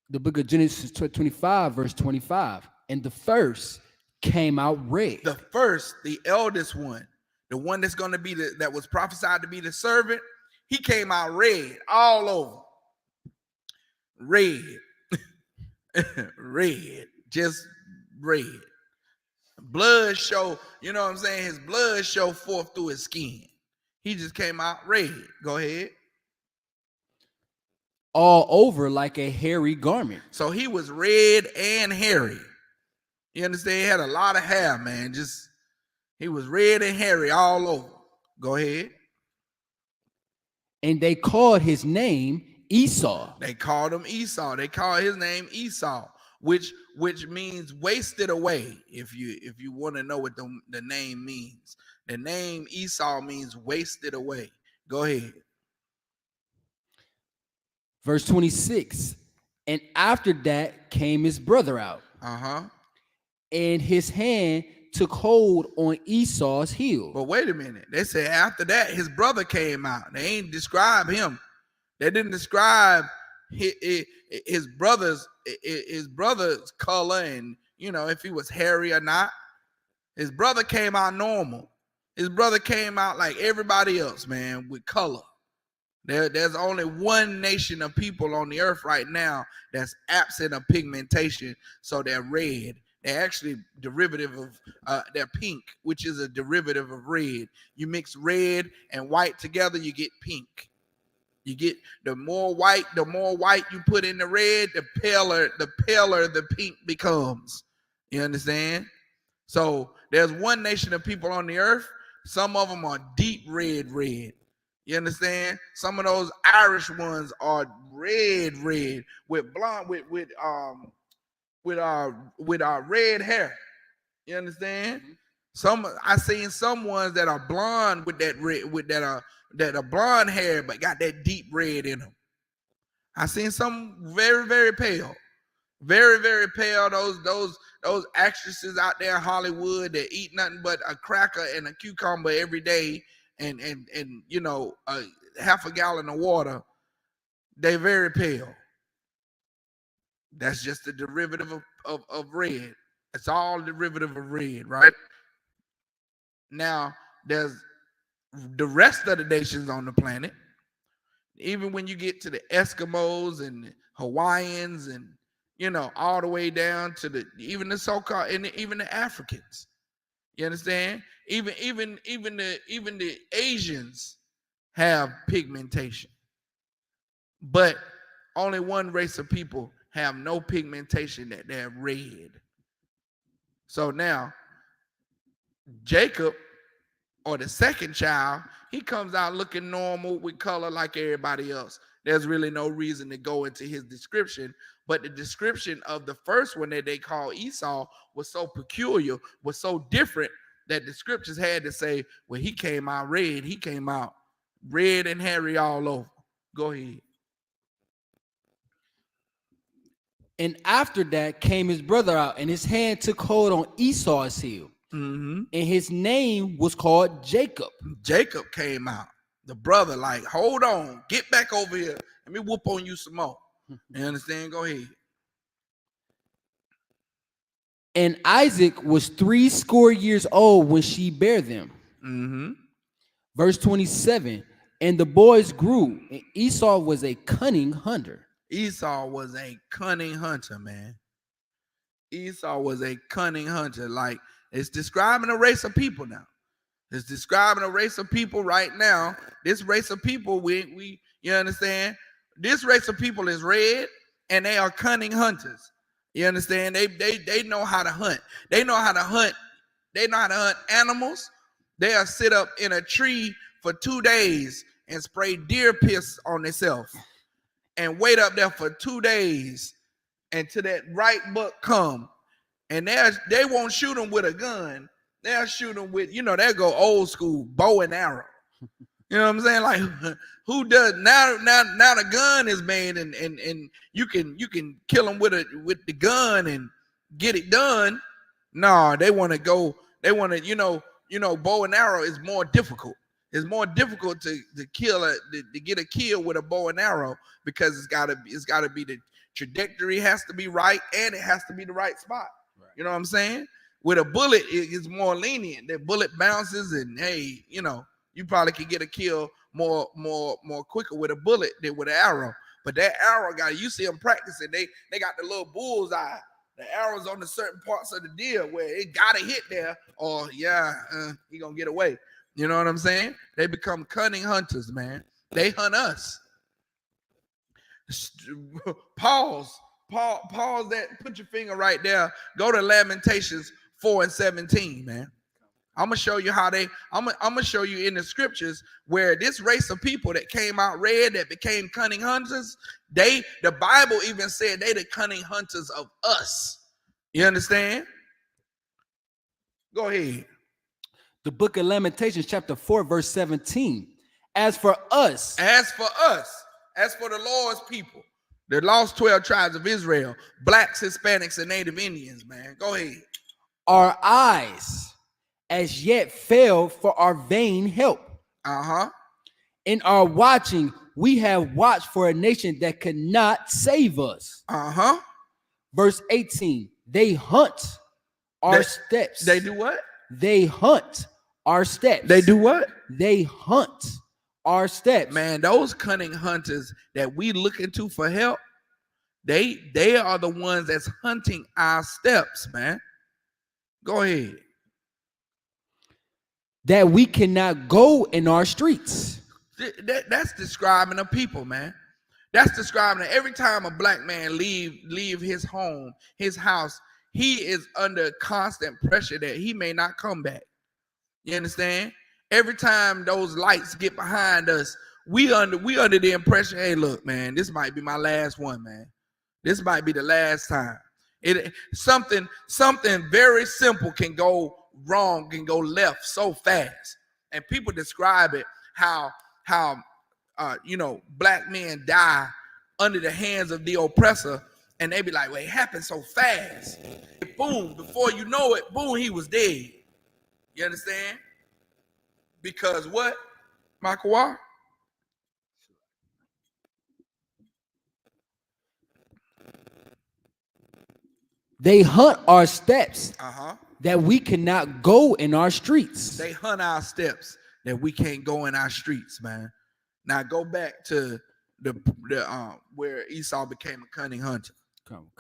The book of Genesis 25, verse 25. And the first came out red. The first, the eldest one, the one that's going to be that was prophesied to be the servant, he came out red all over. Red. Red. Just red. Blood show, you know what I'm saying? His blood show forth through his skin. He just came out red. Go ahead. All over like a hairy garment. So he was red and hairy. You understand? He had a lot of hair, man. He was red and hairy all over. Go ahead. And they called his name Esau. They called him Esau. They called his name Esau, which means wasted away. If you want to know what the name means, the name Esau means wasted away. Go ahead. Verse 26. And after that came his brother out. And his hand took hold on Esau's heel. But wait a minute. They said after that his brother came out. They ain't describe him. They didn't describe his brother's color and if he was hairy or not. His brother came out normal. His brother came out like everybody else, man, with color. There's only one nation of people on the earth right now that's absent of pigmentation, so they're red. They're actually derivative of they're pink, which is a derivative of red. You mix red and white together, you get pink. You get the more white you put in the red, the paler the pink becomes. You understand? So there's one nation of people on the earth. Some of them are deep red. You understand? Some of those Irish ones are red with blonde with our red hair. You understand? I seen some ones that are blonde with that red that are blonde hair but got that deep red in them. I seen some very, very pale. Very, very pale. Those actresses out there in Hollywood that eat nothing but a cracker and a cucumber every day and half a gallon of water. They're very pale. That's just a derivative of red. It's all derivative of red, right? Now, there's the rest of the nations on the planet. Even when you get to the Eskimos and Hawaiians and all the way down to even the so-called and even the Africans. You understand? Even the Asians have pigmentation. But only one race of people have no pigmentation, that they're red. So now Jacob, or the second child, he comes out looking normal with color like everybody else. There's really no reason to go into his description, But the description of the first one that they call Esau was so peculiar, was so different that the scriptures had to say, well, he came out red. He came out red and hairy all over. Go ahead. And after that came his brother out, and his hand took hold on Esau's heel. Mm-hmm. And his name was called Jacob. Jacob came out. The brother, like, hold on, get back over here. Let me whoop on you some more. You understand? Go ahead. And Isaac was 80 years old when she bare them. Mm-hmm. Verse 27. And the boys grew, and Esau was a cunning hunter. Esau was a cunning hunter, man. Esau was a cunning hunter. Like, it's describing a race of people now. It's describing a race of people right now. This race of people, we you understand? This race of people is red, and they are cunning hunters. You understand? They know how to hunt. They know how to hunt. They know how to hunt animals. They'll sit up in a tree for 2 days and spray deer piss on themselves and wait up there for 2 days until that right buck come. And they won't shoot them with a gun. They'll shoot them with, they'll go old school, bow and arrow. You know what I'm saying? Like, who does now the gun is made and you can kill them with the gun and get it done. No, they want to go, bow and arrow is more difficult. It's more difficult to kill to get a kill with a bow and arrow, because it's gotta be the trajectory has to be right, and it has to be the right spot. Right. You know what I'm saying? With a bullet, it's more lenient. The bullet bounces, and hey, you probably can get a kill more quicker with a bullet than with an arrow. But that arrow you see them practicing. They got the little bullseye. The arrows on the certain parts of the deer where it gotta hit there, or he gonna get away. You know what I'm saying? They become cunning hunters, man. They hunt us. Pause that. Put your finger right there. Go to Lamentations 4:17, man. I'm gonna show you how I'm gonna show you in the scriptures where this race of people that came out red, that became cunning hunters, the Bible even said they the cunning hunters of us. You understand? Go ahead. The book of Lamentations, chapter 4, verse 17. As for us, as for the Lord's people, the lost 12 tribes of Israel, blacks, Hispanics, and Native Indians, man. Go ahead. Our eyes as yet fail for our vain help. In our watching, we have watched for a nation that could not save us. Verse 18. They hunt our steps. They do what? They hunt our steps. They do what? They hunt our steps. Man, those cunning hunters that we look into for help, they are the ones that's hunting our steps, man. Go ahead. That we cannot go in our streets. That's describing a people, man. That's describing that every time a black man leave his home, his house, he is under constant pressure that he may not come back. You understand? Every time those lights get behind us, we under the impression, hey, look, man, this might be my last one, man. This might be the last time. Something very simple can go wrong, can go left so fast. And people describe it how black men die under the hands of the oppressor, and they be like, well, it happened so fast. Boom, before you know it, boom, he was dead. You understand? Because what, Makawar? They hunt our steps that we cannot go in our streets. They hunt our steps that we can't go in our streets, man. Now go back to the where Esau became a cunning hunter. Come.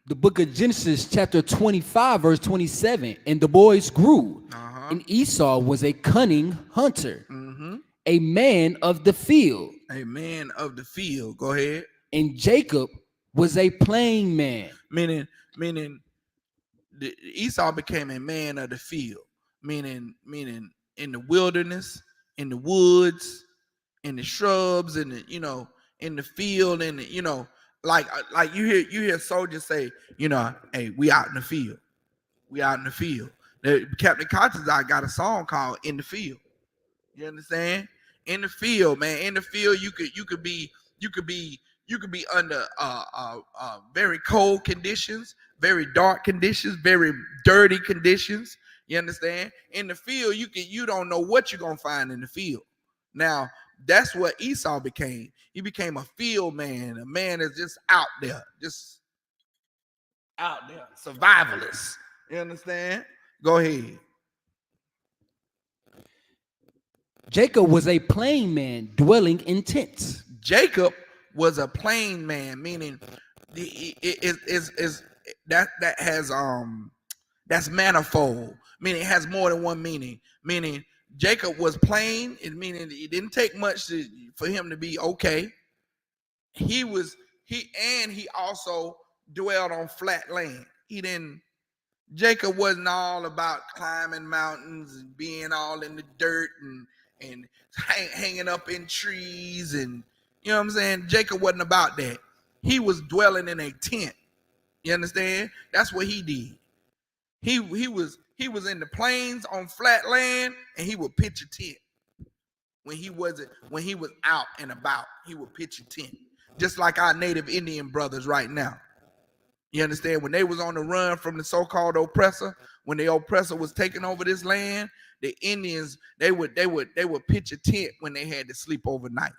The book of Genesis, chapter 25, verse 27. And the boys grew, and Esau was a cunning hunter, a man of the field. A man of the field. Go ahead. And Jacob was a plain man. Meaning Esau became a man of the field. meaning in the wilderness, in the woods, in the shrubs, in the in the field, in the like you hear soldiers say, hey, we out in the field, we out in the field. Captain Conscious, I got a song called "In the Field." You understand? In the field, man. In the field, you could be under very cold conditions, very dark conditions, very dirty conditions. You understand? In the field, you don't know what you're gonna find in the field. Now, that's what Esau became. He became a field man, a man that's just out there, survivalist. You understand? Go ahead. Jacob was a plain man dwelling in tents. Jacob was a plain man, meaning is that has that's manifold, meaning it has more than one meaning. Meaning Jacob was plain, meaning it didn't take much for him to be okay. He also dwelled on flat land. Jacob wasn't all about climbing mountains and being all in the dirt and hanging up in trees, and you know what I'm saying? Jacob wasn't about that. He was dwelling in a tent. You understand? That's what he did. He was in the plains on flat land, and he would pitch a tent. When he was out and about, he would pitch a tent. Just like our native Indian brothers right now. You understand? When they was on the run from the so-called oppressor, when the oppressor was taking over this land, the Indians, they would pitch a tent when they had to sleep overnight.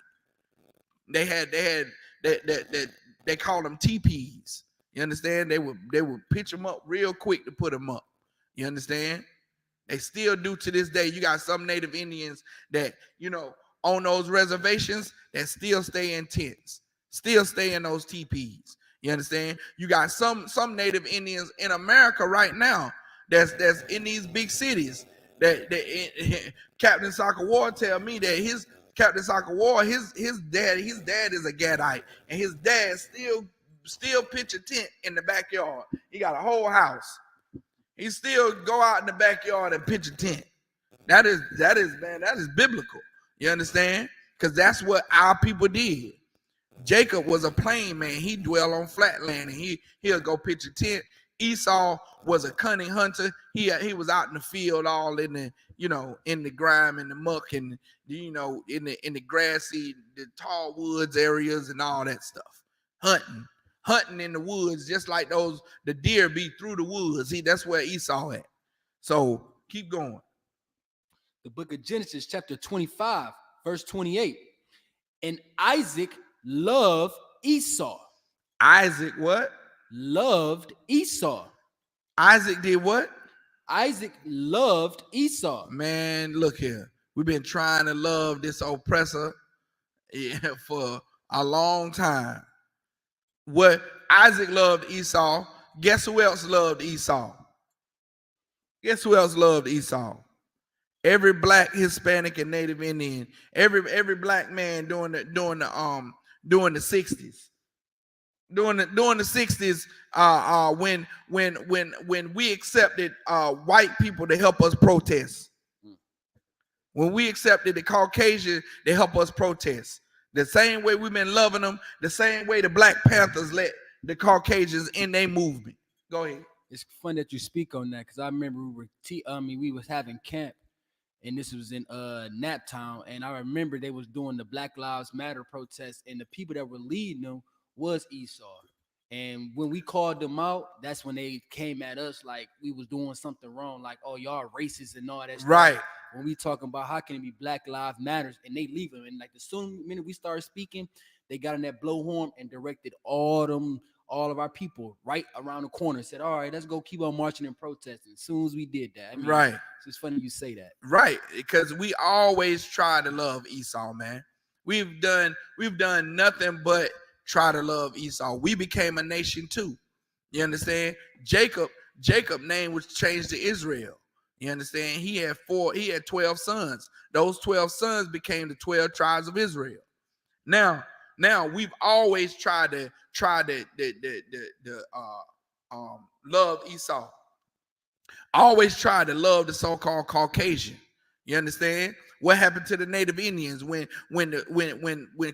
They called them teepees. You understand? They would pitch them up real quick to put them up. You understand? They still do to this day. You got some native Indians that, on those reservations that still stay in tents, still stay in those teepees. You understand? You got some native Indians in America right now that's in these big cities. That Captain Isupk War tell me that his dad is a Gadite, and his dad still pitch a tent in the backyard. He got a whole house. He still go out in the backyard and pitch a tent. That is biblical. You understand? Because that's what our people did. Jacob was a plain man. He dwelled on flat land, and he'll go pitch a tent. Esau was a cunning hunter. He was out in the field, all in the in the grime and the muck, and in the grassy, the tall woods areas and all that stuff. Hunting in the woods, just like the deer be through the woods. That's where Esau at. So keep going. The book of Genesis, chapter 25, verse 28. And Isaac loved Esau. Isaac what? Loved Esau. Isaac did what? Isaac loved Esau. Man, look here. We've been trying to love this oppressor for a long time. What? Isaac loved Esau. Guess who else loved Esau? Guess who else loved Esau? Every black, Hispanic, and Native Indian. Every black man during the 60s. During the 60s, when we accepted white people to help us protest. When we accepted the Caucasian to help us protest. The same way we've been loving them, the same way the Black Panthers let the Caucasians in their movement. Go ahead. It's fun that you speak on that, because I remember we was having camp, and this was in Naptown, and I remember they was doing the Black Lives Matter protests, and the people that were leading them was Esau. And when we called them out, that's when they came at us like we was doing something wrong, like, oh, y'all racist and all that stuff. Right. When we talking about how can it be Black Lives Matters, and they leave them, and like the minute we started speaking, they got in that blowhorn and directed all of our people right around the corner. Said, all right, let's go keep on marching and protesting. As soon as we did that, right. It's just funny you say that. Right, because we always try to love Esau, man. We've done nothing but try to love Esau. We became a nation too. You understand? Jacob name was changed to Israel. You understand? He had 12 sons. Those 12 sons became the 12 tribes of Israel. Now we've always tried to love Esau. always tried to love the so-called Caucasian. You understand? What happened to the Native Indians when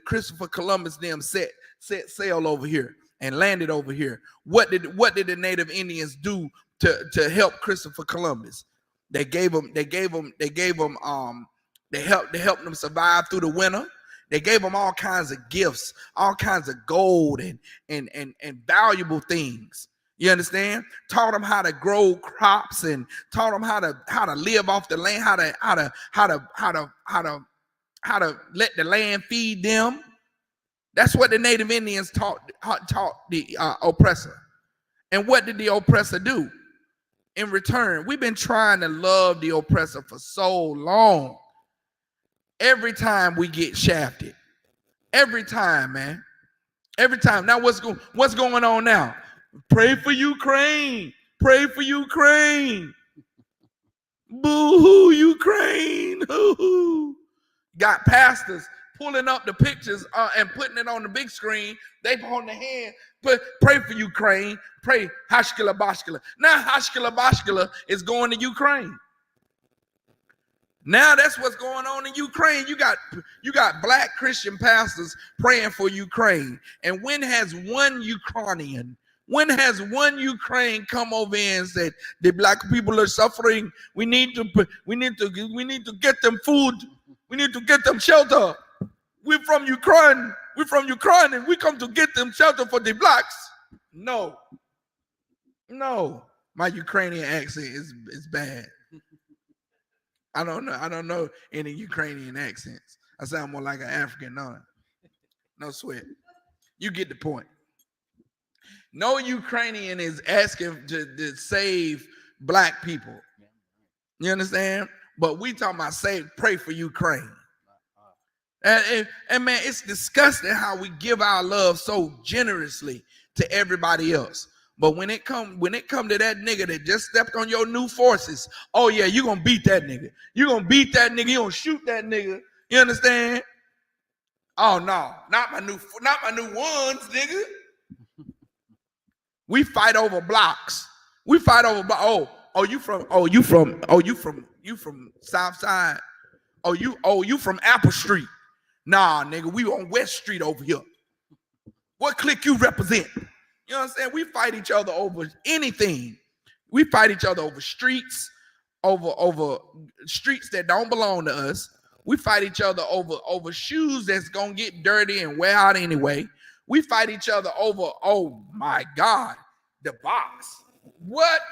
Christopher Columbus them set sail over here and landed over here? What did the Native Indians do to help Christopher Columbus? They helped them survive through the winter. They gave them all kinds of gifts, all kinds of gold and valuable things. You understand? Taught them how to grow crops and taught them how to live off the land, how to let the land feed them. That's what the Native Indians taught the oppressor. And what did the oppressor do in return? We've been trying to love the oppressor for so long. Every time we get shafted, every time, man, every time. Now what's going on now? Pray for Ukraine. Pray for Ukraine. Boo-hoo, Ukraine. Hoo-hoo. Got pastors pulling up the pictures and putting it on the big screen. They hold their hand, pray for Ukraine. Pray, Hashkala Bashkala. Now Hashkala Bashkala is going to Ukraine. Now that's what's going on in Ukraine. You got black Christian pastors praying for Ukraine. And when has one Ukrainian come over and said the black people are suffering? We need to get them food. We need to get them shelter. We're from Ukraine. We're from Ukraine, and we come to get them shelter for the blacks. No. My Ukrainian accent is bad. I don't know any Ukrainian accents. I sound more like an African. No sweat. You get the point. No Ukrainian is asking to save black people. You understand? But we talking about pray for Ukraine. And man, it's disgusting how we give our love so generously to everybody else. But when it come to that nigga that just stepped on your new forces, oh yeah, you gonna beat that nigga. You gonna beat that nigga. You gonna shoot that nigga. You understand? Oh no, not my new ones, nigga. We fight over blocks. We fight over you from South Side. You from Apple Street. Nah, nigga, we on West Street over here. What clique you represent? You know what I'm saying? We fight each other over anything. We fight each other over streets, over streets that don't belong to us. We fight each other over shoes that's gonna get dirty and wear out anyway. We fight each other over, oh my God, the box. What?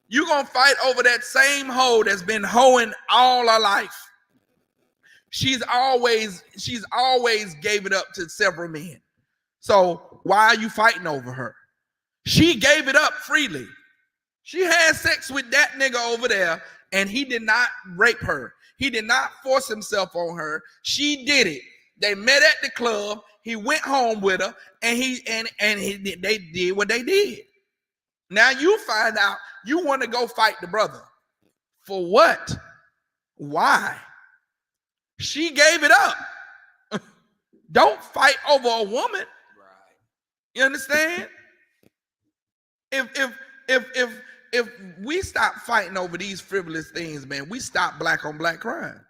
You gonna fight over that same hoe that's been hoeing all her life. She's always gave it up to several men. So why are you fighting over her? She gave it up freely. She had sex with that nigga over there, and he did not rape her. He did not force himself on her. She did it. They met at the club. He went home with her, and they did what they did. Now you find out you want to go fight the brother. For what? Why? She gave it up. Don't fight over a woman. Right. You understand? If we stop fighting over these frivolous things, man, we stop black on black crime.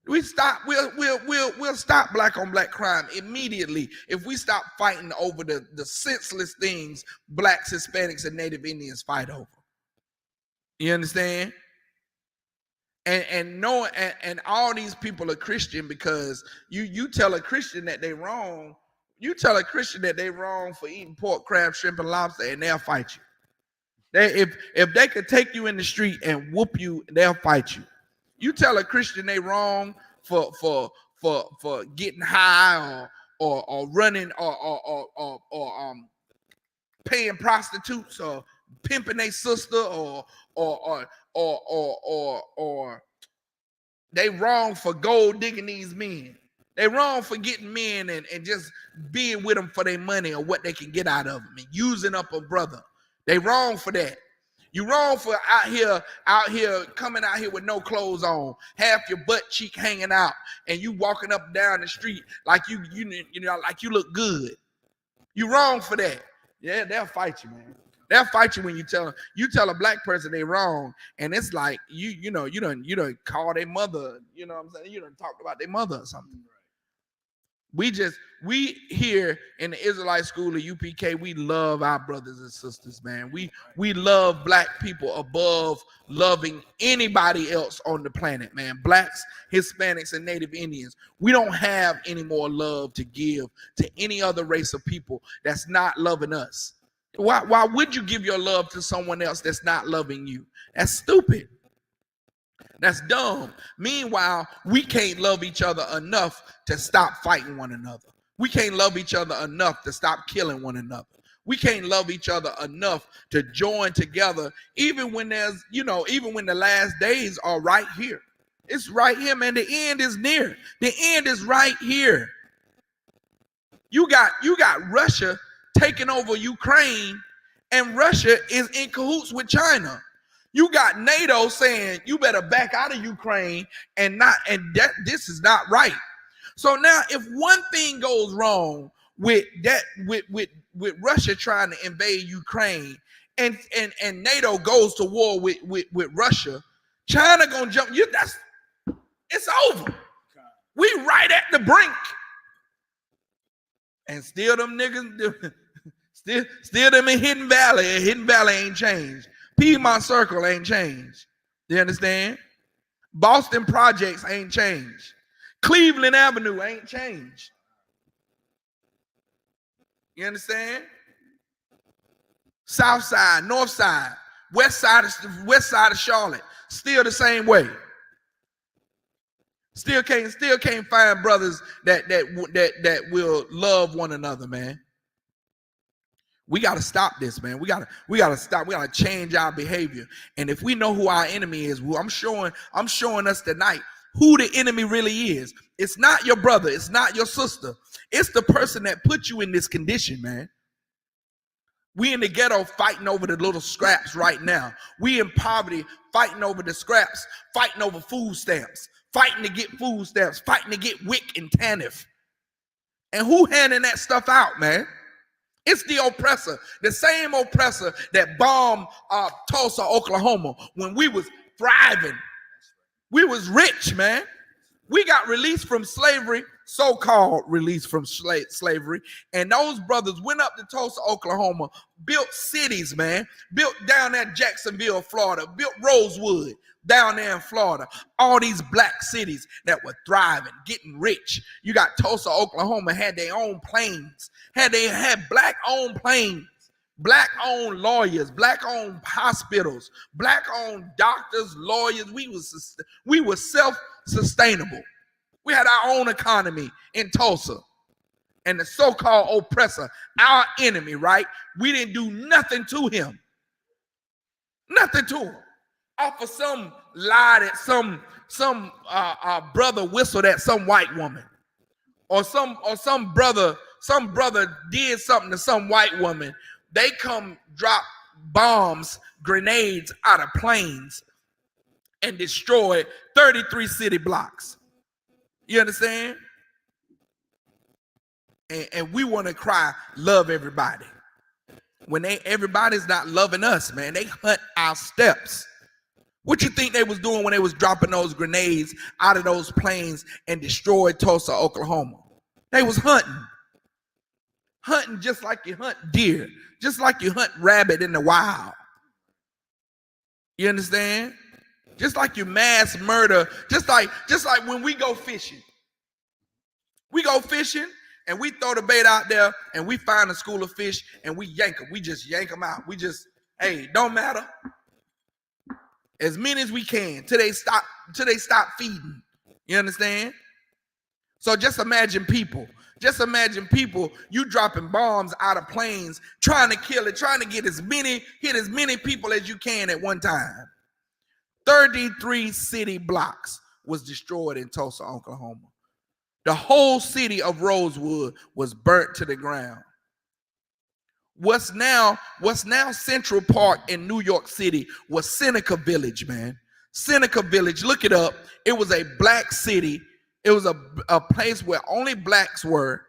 We'll stop black on black crime immediately if we stop fighting over the senseless things blacks, Hispanics, and Native Indians fight over. You understand? And all these people are Christian because you tell a Christian that they wrong. You tell a Christian that they wrong for eating pork, crab, shrimp, and lobster, and they'll fight you. If they could take you in the street and whoop you, they'll fight you. You tell a Christian they wrong for getting high or running or paying prostitutes or pimping their sister or they wrong for gold digging these men. They wrong for getting men and just being with them for their money or what they can get out of them and using up a brother. They wrong for that. You wrong for out here coming out here with no clothes on, half your butt cheek hanging out, and you walking up and down the street like you know like you look good. You wrong for that. Yeah, they'll fight you, man. They'll fight you when you tell a black person they wrong, and it's like you don't call their mother, you know what I'm saying? You don't talk about their mother or something. We here in the Israelite school of UPK, we love our brothers and sisters, man. We love black people above loving anybody else on the planet, man. Blacks, Hispanics, and Native Indians. We don't have any more love to give to any other race of people that's not loving us. Why would you give your love to someone else that's not loving you? That's stupid. That's dumb. Meanwhile, we can't love each other enough to stop fighting one another. We can't love each other enough to stop killing one another. We can't love each other enough to join together, even when even when the last days are right here. It's right here, man. The end is near. The end is right here. You got Russia taking over Ukraine, and Russia is in cahoots with China. You got NATO saying you better back out of Ukraine this is not right. So now if one thing goes wrong with Russia trying to invade Ukraine and NATO goes to war with Russia, China gonna jump you. It's over. We right at the brink. And still them niggas still them in Hidden Valley. And Hidden Valley ain't changed. Piedmont Circle ain't changed. You understand? Boston Projects ain't changed. Cleveland Avenue ain't changed. You understand? South side, north side, west side of Charlotte, still the same way. Still can't find brothers that will love one another, man. We got to stop this, man. We got to stop. We got to change our behavior. And if we know who our enemy is, I'm showing us tonight who the enemy really is. It's not your brother. It's not your sister. It's the person that put you in this condition, man. We in the ghetto fighting over the little scraps right now. We in poverty fighting over the scraps, fighting over food stamps, fighting to get food stamps, fighting to get WIC and TANF. And who handing that stuff out, man? It's the oppressor, the same oppressor that bombed Tulsa, Oklahoma when we was thriving. We was rich, man. We got released from slavery, so-called released from slavery, and those brothers went up to Tulsa, Oklahoma, built cities, man, built down there in Jacksonville, Florida, built Rosewood down there in Florida, all these black cities that were thriving, getting rich. You got Tulsa, Oklahoma, had their own planes, had black-owned planes, black-owned lawyers, black-owned hospitals, black-owned doctors, lawyers. We were self-sustainable. We had our own economy in Tulsa. And the so-called oppressor, our enemy, right? We didn't do nothing to him. Nothing to him. Off of some lie that some brother whistled at some white woman. Or some brother did something to some white woman. They come drop bombs, grenades out of planes and destroy 33 city blocks. You understand? And we want to cry, love everybody. When everybody's not loving us, man, they hunt our steps. What you think they was doing when they was dropping those grenades out of those planes and destroyed Tulsa, Oklahoma? They was hunting. Hunting just like you hunt deer, just like you hunt rabbit in the wild. You understand? Just like you mass murder, just like when we go fishing. We go fishing and we throw the bait out there and we find a school of fish and we yank them. We just yank them out. Don't matter. As many as we can till they stop feeding. You understand? So just imagine people, you dropping bombs out of planes, trying to kill it, trying to hit as many people as you can at one time. 33 city blocks was destroyed in Tulsa, Oklahoma. The whole city of Rosewood was burnt to the ground. What's now Central Park in New York City was Seneca Village, man. Seneca Village, look it up. It was a black city. It was a place where only blacks were,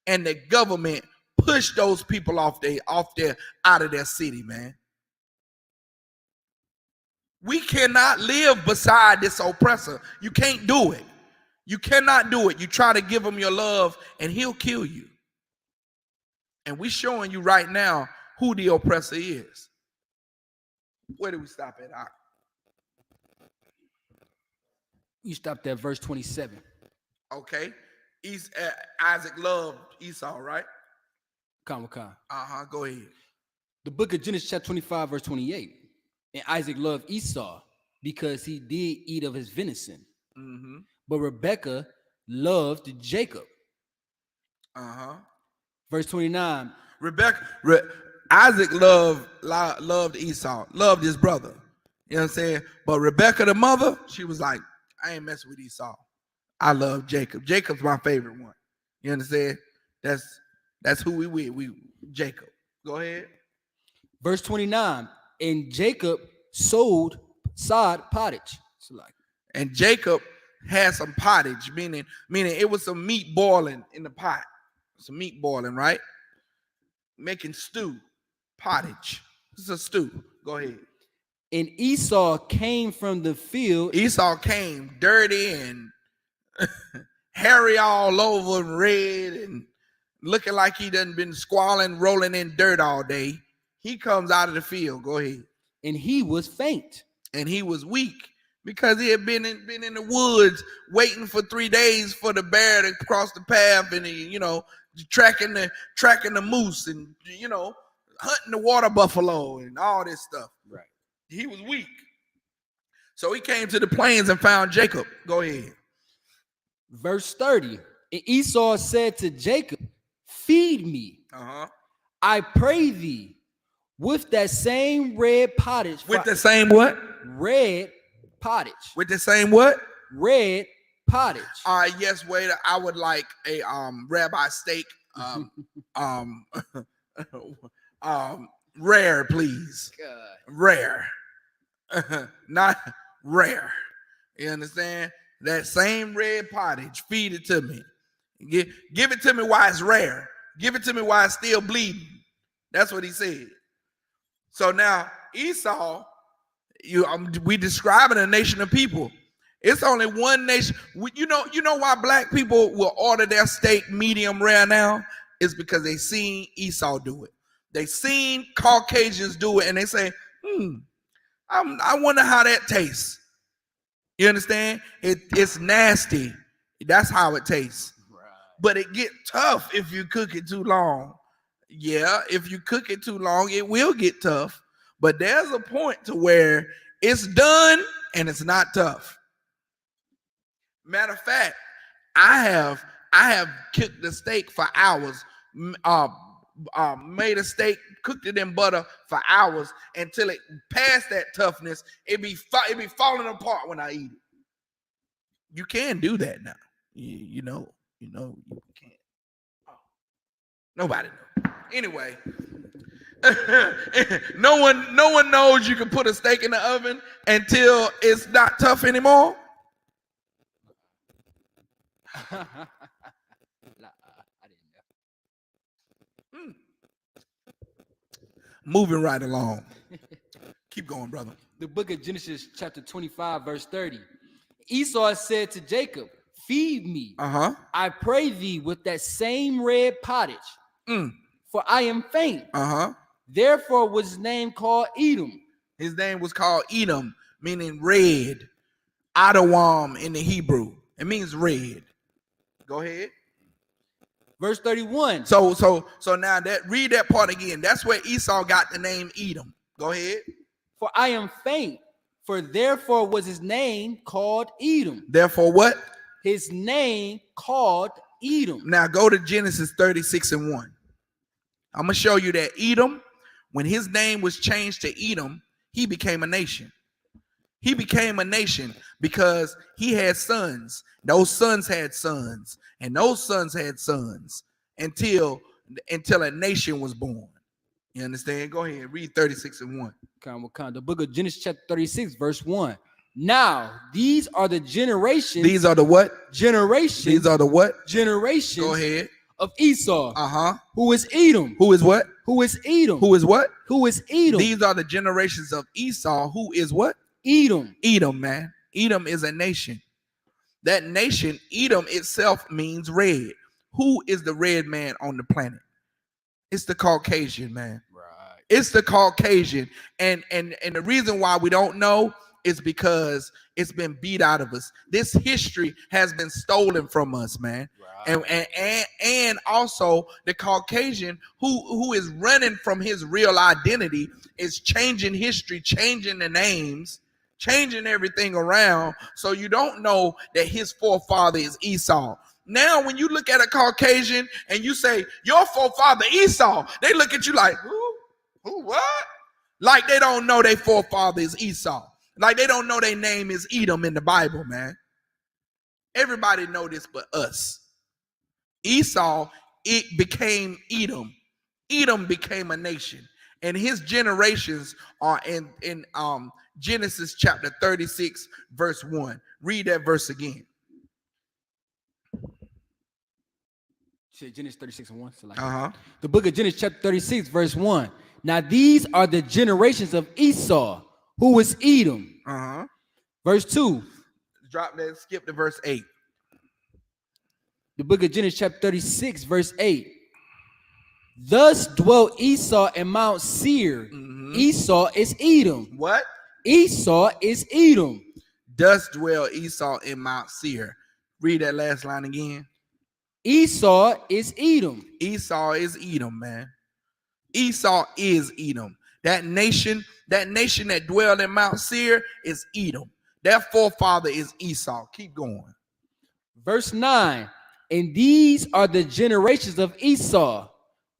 and the government push those people out of their city, man. We cannot live beside this oppressor. You can't do it. You cannot do it. You try to give him your love and he'll kill you. And we're showing you right now who the oppressor is. Where do we stop at? You stopped at verse 27. Okay. Isaac loved Esau, right? Khan. Go ahead. The book of Genesis chapter 25 verse 28. And Isaac loved Esau because he did eat of his venison. Mm-hmm. But Rebekah loved Jacob. Verse 29. Isaac loved Esau, loved his brother. You know what I'm saying? But Rebekah, the mother, she was like, I ain't messing with Esau. I love Jacob. Jacob's my favorite one. You understand? That's who we with. We Jacob. Go ahead. Verse 29. And Jacob sowed pottage. And Jacob had some pottage, meaning it was some meat boiling in the pot. Some meat boiling, right? Making stew, pottage. This is a stew. Go ahead. And Esau came from the field. Esau came dirty and hairy all over and red and looking like he done been squalling, rolling in dirt all day. He comes out of the field. Go ahead. And he was faint. And he was weak because he had been in the woods waiting for 3 days for the bear to cross the path, and he, tracking the moose and hunting the water buffalo and all this stuff. Right. He was weak. So he came to the plains and found Jacob. Go ahead. Verse 30. And Esau said to Jacob, feed me. I pray thee with that same red pottage. With the same what? Red pottage. With the same what? Red pottage. Yes, waiter. I would like a rabbi steak. Rare, please. God. Rare. Not rare. You understand? That same red pottage. Feed it to me. Give it to me while it's rare. Give it to me while it's still bleeding. That's what he said. So now Esau, we describing a nation of people. It's only one nation. You know why black people will order their steak medium rare now? It's because they seen Esau do it. They seen Caucasians do it, and they say, I wonder how that tastes. You understand? It's nasty. That's how it tastes. Right. But it get tough if you cook it too long. Yeah, if you cook it too long, it will get tough. But there's a point to where it's done and it's not tough. Matter of fact, I have cooked the steak for hours, made a steak, cooked it in butter for hours until it passed that toughness. It be falling apart when I eat it. You can do that now. You know you can't. Oh, nobody knows. Anyway, no one knows you can put a steak in the oven until it's not tough anymore. I didn't know. Moving right along. Keep going, brother. The book of Genesis chapter 25 verse 30. Esau said to Jacob, feed me. I pray thee with that same red pottage. For I am faint. Therefore was his name called Edom. His name was called Edom, meaning red. Adawam in the Hebrew. It means red. Go ahead. Verse 31. So now read that part again. That's where Esau got the name Edom. Go ahead. For I am faint. For therefore was his name called Edom. Therefore what? His name called Edom. Now go to Genesis 36:1. I'm going to show you that Edom, when his name was changed to Edom, he became a nation. He became a nation because he had sons. Those sons had sons, and those sons had sons until a nation was born. You understand? Go ahead, read 36:1. The book of Genesis chapter 36 verse 1. Now these are the generations. These are the what? Generations. These are the what? Generations. Go ahead. of Esau. Uh-huh. Who is Edom? Who is what? Who is Edom? Who is what? Who is Edom? These are the generations of Esau. Who is what? Edom. Edom, man. Edom is a nation. That nation, Edom itself, means red. Who is the red man on the planet? It's the Caucasian, man. Right. It's the Caucasian. And the reason why we don't know is because it's been beat out of us. This history has been stolen from us, man. Right. And also the Caucasian who is running from his real identity is changing history, changing the names, changing everything around. So you don't know that his forefather is Esau. Now, when you look at a Caucasian and you say, your forefather Esau, they look at you like, who? Who, what? Like they don't know their forefather is Esau. Like they don't know their name is Edom in the Bible, man. Everybody know this but us. Esau, it became Edom. Edom became a nation. And his generations are in Genesis chapter 36, verse 1. Read that verse again. Genesis 36 and 1. So like The book of Genesis chapter 36, verse 1. Now these are the generations of Esau, who is Edom. Verse 2. Drop that, skip to verse 8. The book of Genesis chapter 36, verse 8. Thus dwelt Esau in Mount Seir. Esau is Edom. What? Esau is Edom. Thus dwell Esau in Mount Seir. Read that last line again. Esau is Edom. Esau is Edom, man. Esau is Edom. That nation that dwelled in Mount Seir is Edom. Their forefather is Esau. Keep going. Verse 9. And these are the generations of Esau,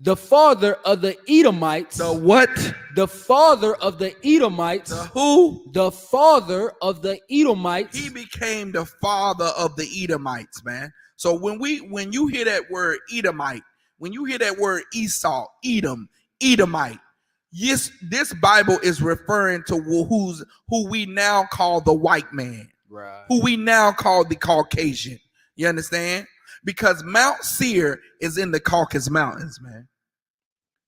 the father of the Edomites. The what? The father of the Edomites. The who? The father of the Edomites. He became the father of the Edomites, man. So when you hear that word Edomite, when you hear that word Esau, Edom, Edomite, yes, this Bible is referring to who we now call the white man, right? Who we now call the Caucasian. You understand? Because Mount Seir is in the Caucasus Mountains, man.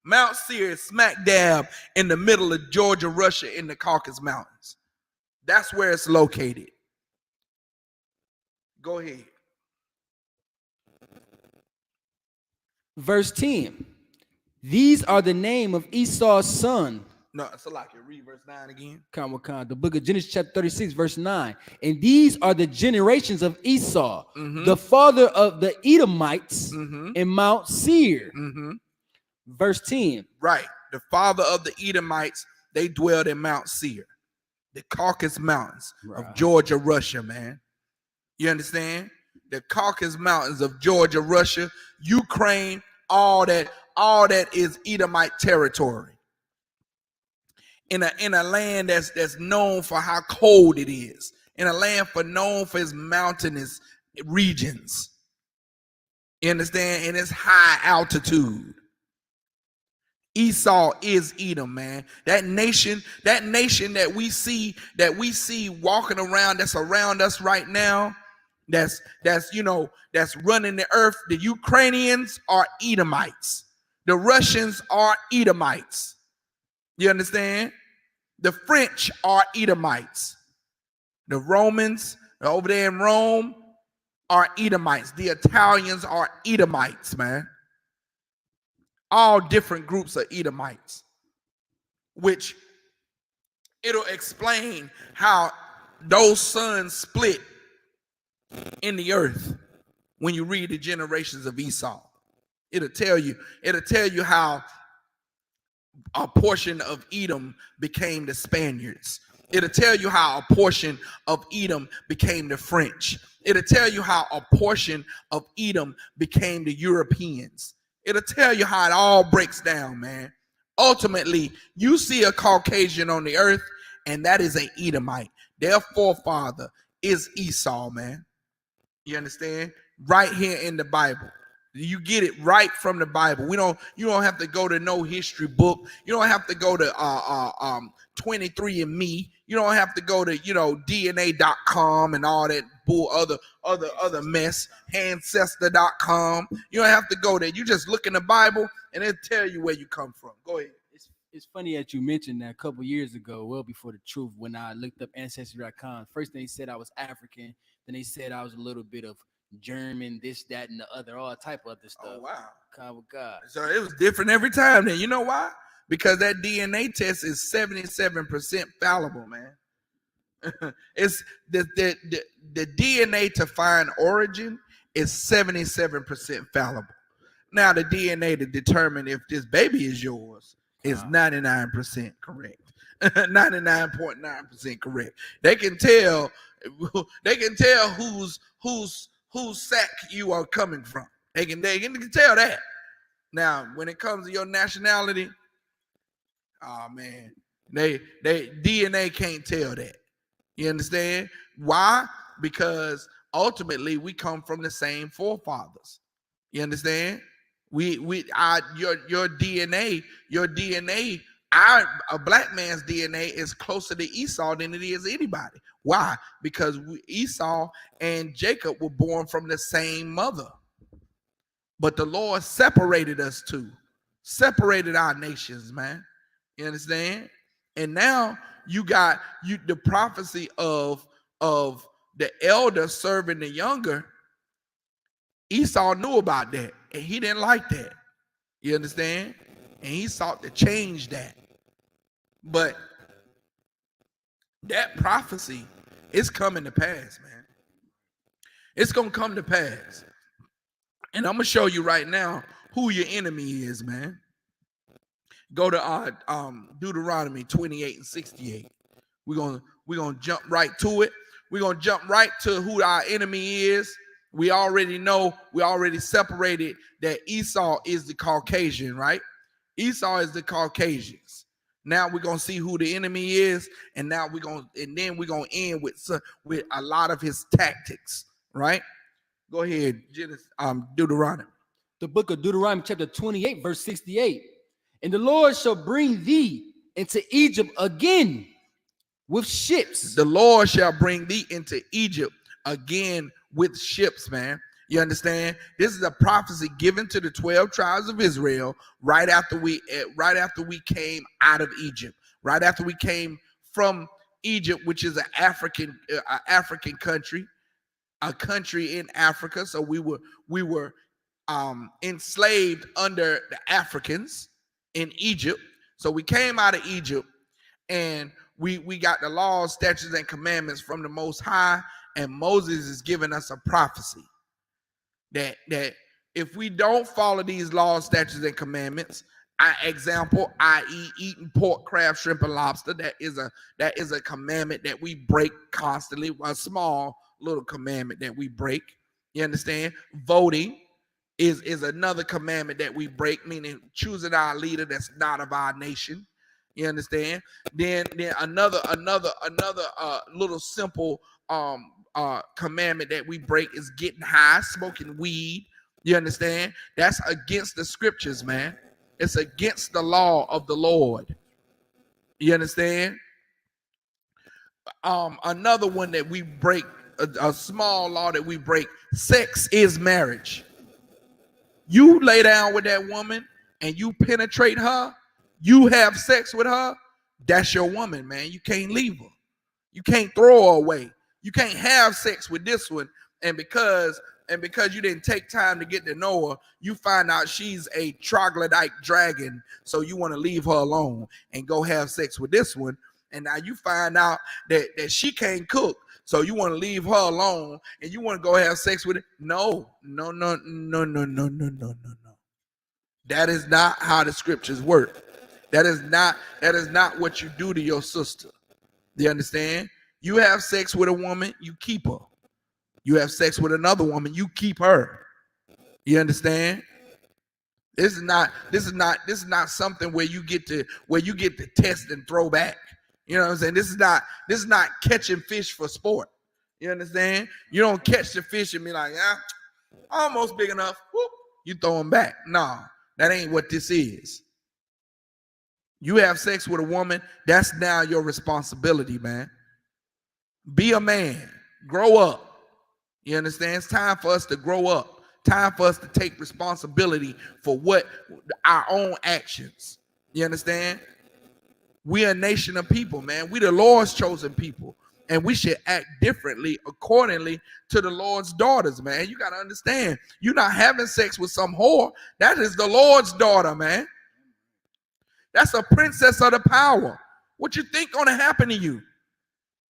Mount Seir is smack dab in the middle of Georgia, Russia, in the Caucasus Mountains. That's where it's located. Go ahead. Verse 10. These are the name of Esau's son. No, so like you read verse 9 again. The book of Genesis chapter 36, verse 9. And these are the generations of Esau, the father of the Edomites in Mount Seir. Verse 10. Right. The father of the Edomites, they dwelled in Mount Seir, the Caucasus Mountains of Georgia, Russia, man. You understand? The Caucasus Mountains of Georgia, Russia, Ukraine, all that is Edomite territory. In a land that's known for how cold it is, in a land known for its mountainous regions. You understand? And its high altitude. Esau is Edom, man. That nation that we see walking around, that's around us right now, that's running the earth. The Ukrainians are Edomites. The Russians are Edomites. You understand? The French are Edomites. The Romans over there in Rome are Edomites. The Italians are Edomites, man. All different groups of Edomites, which it'll explain how those sons split in the earth when you read the generations of Esau. It'll tell you how a portion of Edom became the Spaniards. It'll tell you how a portion of Edom became the French. It'll tell you how a portion of Edom became the Europeans. It'll tell you how it all breaks down, man. Ultimately, you see a Caucasian on the earth, and that is an Edomite. Their forefather is Esau, man. You understand? Right here in the Bible. You get it right from the Bible. You don't have to go to no history book. You don't have to go to 23andMe. You don't have to go to DNA.com and all that bull other mess, ancestor.com. You don't have to go there. You just look in the Bible and it'll tell you where you come from. Go ahead. It's funny that you mentioned that a couple years ago, well before the truth, when I looked up ancestry.com. First they said I was African, then they said I was a little bit of German, this, that, and the other, all type of other stuff. Oh wow. God. So it was different every time. Then you know why? Because that DNA test is 77% fallible, man. It's the DNA to find origin is 77% fallible. Now the DNA to determine if this baby is yours is 99% correct. 99.9% correct. They can tell whose sack you are coming from. They can tell that. Now, when it comes to your nationality, oh man, they DNA can't tell that. You understand? Why? Because ultimately we come from the same forefathers. You understand? Your DNA, a black man's DNA is closer to Esau than it is anybody. Why? Because Esau and Jacob were born from the same mother. But the Lord separated us two, separated our nations, man. You understand? And now you got the prophecy of the elder serving the younger. Esau knew about that, and he didn't like that. You understand? And he sought to change that. But that prophecy is coming to pass, man. It's going to come to pass. And I'm going to show you right now who your enemy is, man. Go to Deuteronomy 28 and 68. We're gonna jump right to it. We're going to jump right to who our enemy is. We already know, we already separated that Esau is the Caucasian, right? Esau is the Caucasians. Now we're going to see who the enemy is, and then we're going to end with a lot of his tactics, right? Go ahead, Deuteronomy. The book of Deuteronomy chapter 28 verse 68. And the Lord shall bring thee into Egypt again with ships. The Lord shall bring thee into Egypt again with ships, man. You understand? This is a prophecy given to the 12 tribes of Israel right after we came out of Egypt, right after we came from Egypt, which is an African country, a country in Africa. So we were enslaved under the Africans in Egypt. So we came out of Egypt, and we got the laws, statutes, and commandments from the Most High. And Moses is giving us a prophecy that if we don't follow these laws, statutes, and commandments, example, i.e., eating pork, crab, shrimp, and lobster, that is a commandment that we break constantly, a small little commandment that we break. You understand? Voting is another commandment that we break, meaning choosing our leader that's not of our nation. You understand? Then another little simple commandment that we break is getting high, smoking weed. You understand? That's against the scriptures, man. It's against the law of the Lord. You understand? Another one that we break, a small law that we break, sex is marriage. You lay down with that woman and you penetrate her, you have sex with her, that's your woman, man. You can't leave her. You can't throw her away. You can't have sex with this one, and because you didn't take time to get to know her, you find out she's a troglodyte dragon, so you want to leave her alone and go have sex with this one. And now you find out that she can't cook, so you want to leave her alone and you want to go have sex with it. No. That is not how the scriptures work. That is not what you do to your sister. Do you understand? You have sex with a woman, you keep her. You have sex with another woman, you keep her. You understand? This is not something where you get to test and throw back. You know what I'm saying? This is not catching fish for sport. You understand? You don't catch the fish and be like, almost big enough. Whoop. You throw them back. No, that ain't what this is. You have sex with a woman, that's now your responsibility, man. Be a man. Grow up. You understand? It's time for us to grow up. Time for us to take responsibility for what our own actions. You understand? We are a nation of people, man. We the Lord's chosen people. And we should act differently accordingly to the Lord's daughters, man. You got to understand, you're not having sex with some whore. That is the Lord's daughter, man. That's a princess of the power. What you think gonna happen to you?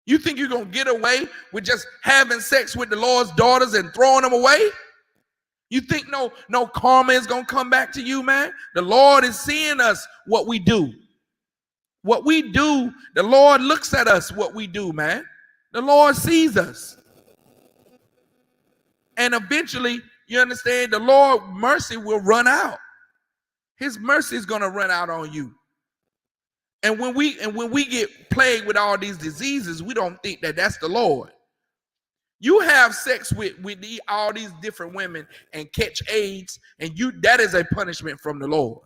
You think you're gonna get away with just having sex with the Lord's daughters and throwing them away? You think no karma is gonna come back to you, man? The Lord is seeing us, what we do. What we do, the Lord looks at us, what we do, man. The Lord sees us. And eventually, you understand, the Lord's mercy will run out. His mercy is gonna run out on you. And when we get plagued with all these diseases, we don't think that that's the Lord. You have sex with all these different women and catch AIDS, and that is a punishment from the Lord.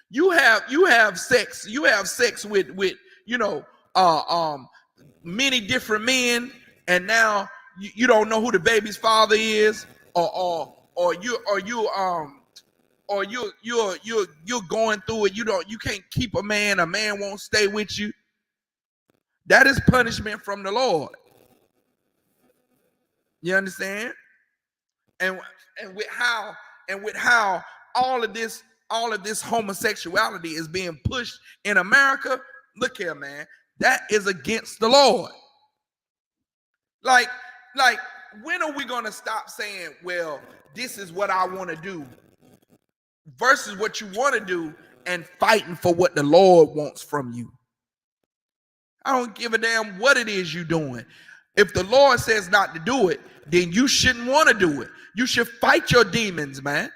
You have sex with many different men, and now you don't know who the baby's father is, or you're going through it. You can't keep a man won't stay with you. That is punishment from the Lord. You understand? And with how all of this homosexuality is being pushed in America, look here, man, that is against the Lord. Like when are we going to stop saying, well, this is what I want to do, versus what you want to do, and fighting for what the Lord wants from you? I don't give a damn what it is you're doing. If the Lord says not to do it, then you shouldn't want to do it. You should fight your demons, man.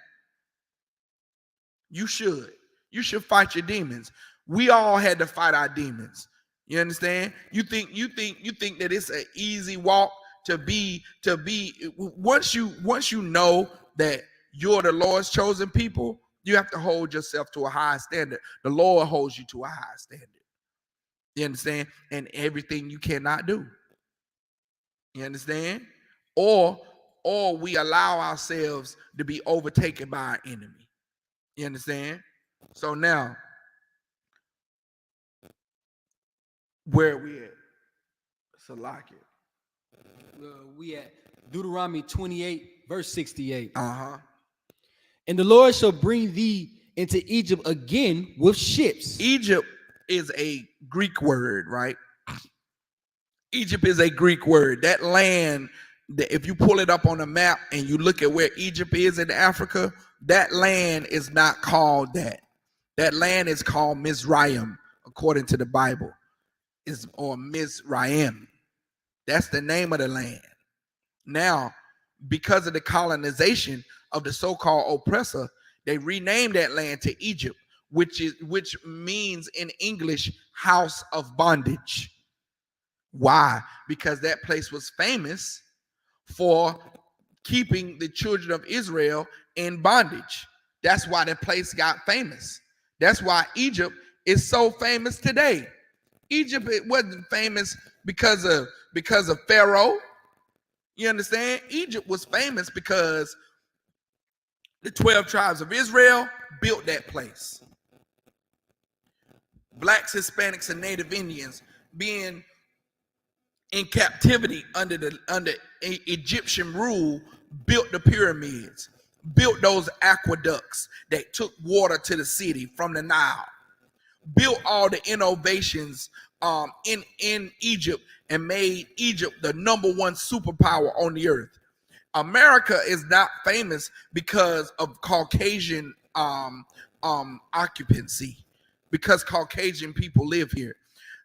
You should fight your demons. We all had to fight our demons. You understand? You think that it's an easy walk to be once you know that you're the Lord's chosen people, you have to hold yourself to a high standard. The Lord holds you to a high standard. You understand? And everything you cannot do. You understand? Or we allow ourselves to be overtaken by our enemy. You understand? So now, where are we at? Salakia. We at Deuteronomy 28, verse 68. Uh-huh. And the Lord shall bring thee into Egypt again with ships. Egypt is a Greek word, right? Egypt is a Greek word. That land, if you pull it up on a map and you look at where Egypt is in Africa, that land is not called that. That land is called Mizraim, according to the Bible, or Mizraim. That's the name of the land. Now, because of the colonization of the so-called oppressor, they renamed that land to Egypt, which means in English, house of bondage. Why? Because that place was famous for keeping the children of Israel in bondage. That's why that place got famous. That's why Egypt is so famous today. Egypt, it wasn't famous because of Pharaoh. You understand? Egypt was famous because the 12 tribes of Israel built that place. Blacks, Hispanics, and Native Indians being in captivity under Egyptian rule built the pyramids, built those aqueducts that took water to the city from the Nile, built all the innovations in Egypt, and made Egypt the #1 superpower on the earth. America is not famous because of Caucasian occupancy, because Caucasian people live here.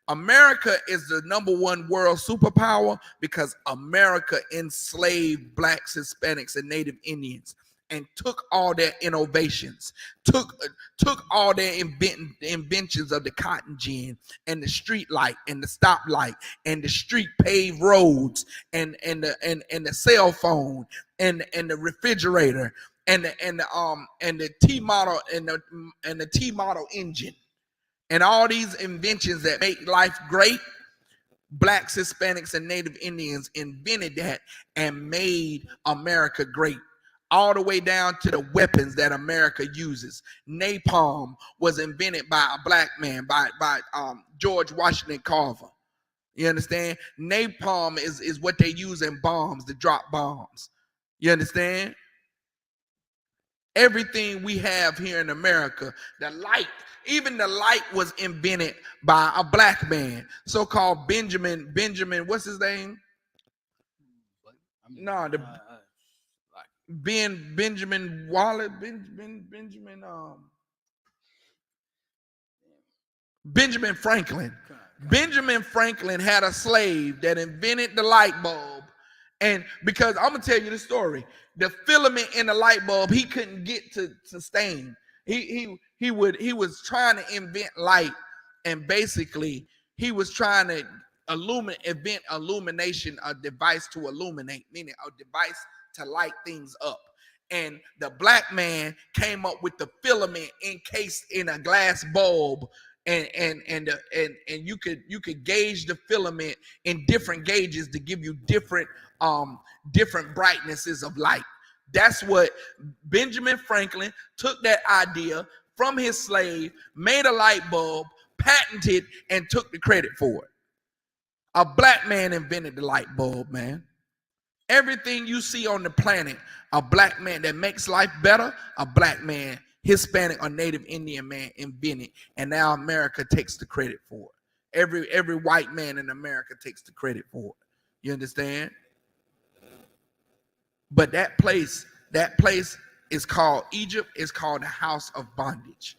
America is the #1 world superpower because America enslaved blacks, Hispanics, and Native Indians and took all their innovations, took all their inventions of the cotton gin and the street light and the stoplight and the street paved roads and the cell phone and the refrigerator and the T model and the T model engine and all these inventions that make life great. Blacks, Hispanics, and Native Indians invented that and made America great. All the way down to the weapons that America uses. Napalm was invented by a black man, by George Washington Carver. You understand? Napalm is what they use in bombs, to drop bombs. You understand? Everything we have here in America, the light, even the light was invented by a black man, so-called Benjamin, what's his name? No, the Benjamin Wallace, Benjamin Franklin. Benjamin Franklin had a slave that invented the light bulb. And because I'm gonna tell you the story, the filament in the light bulb he couldn't get to sustain. He was trying to invent light, and basically he was trying to invent illumination, a device to illuminate, meaning a device to light things up. And the black man came up with the filament encased in a glass bulb, and you could gauge the filament in different gauges to give you different brightnesses of light. That's what Benjamin Franklin took that idea from his slave, made a light bulb, patented, and took the credit for it. A black man invented the light bulb, man. Everything you see on the planet, a black man that makes life better, a black man, Hispanic or Native Indian man invented, and now America takes the credit for it. Every white man in America takes the credit for it. You understand? But that place is called Egypt. It's called the house of bondage.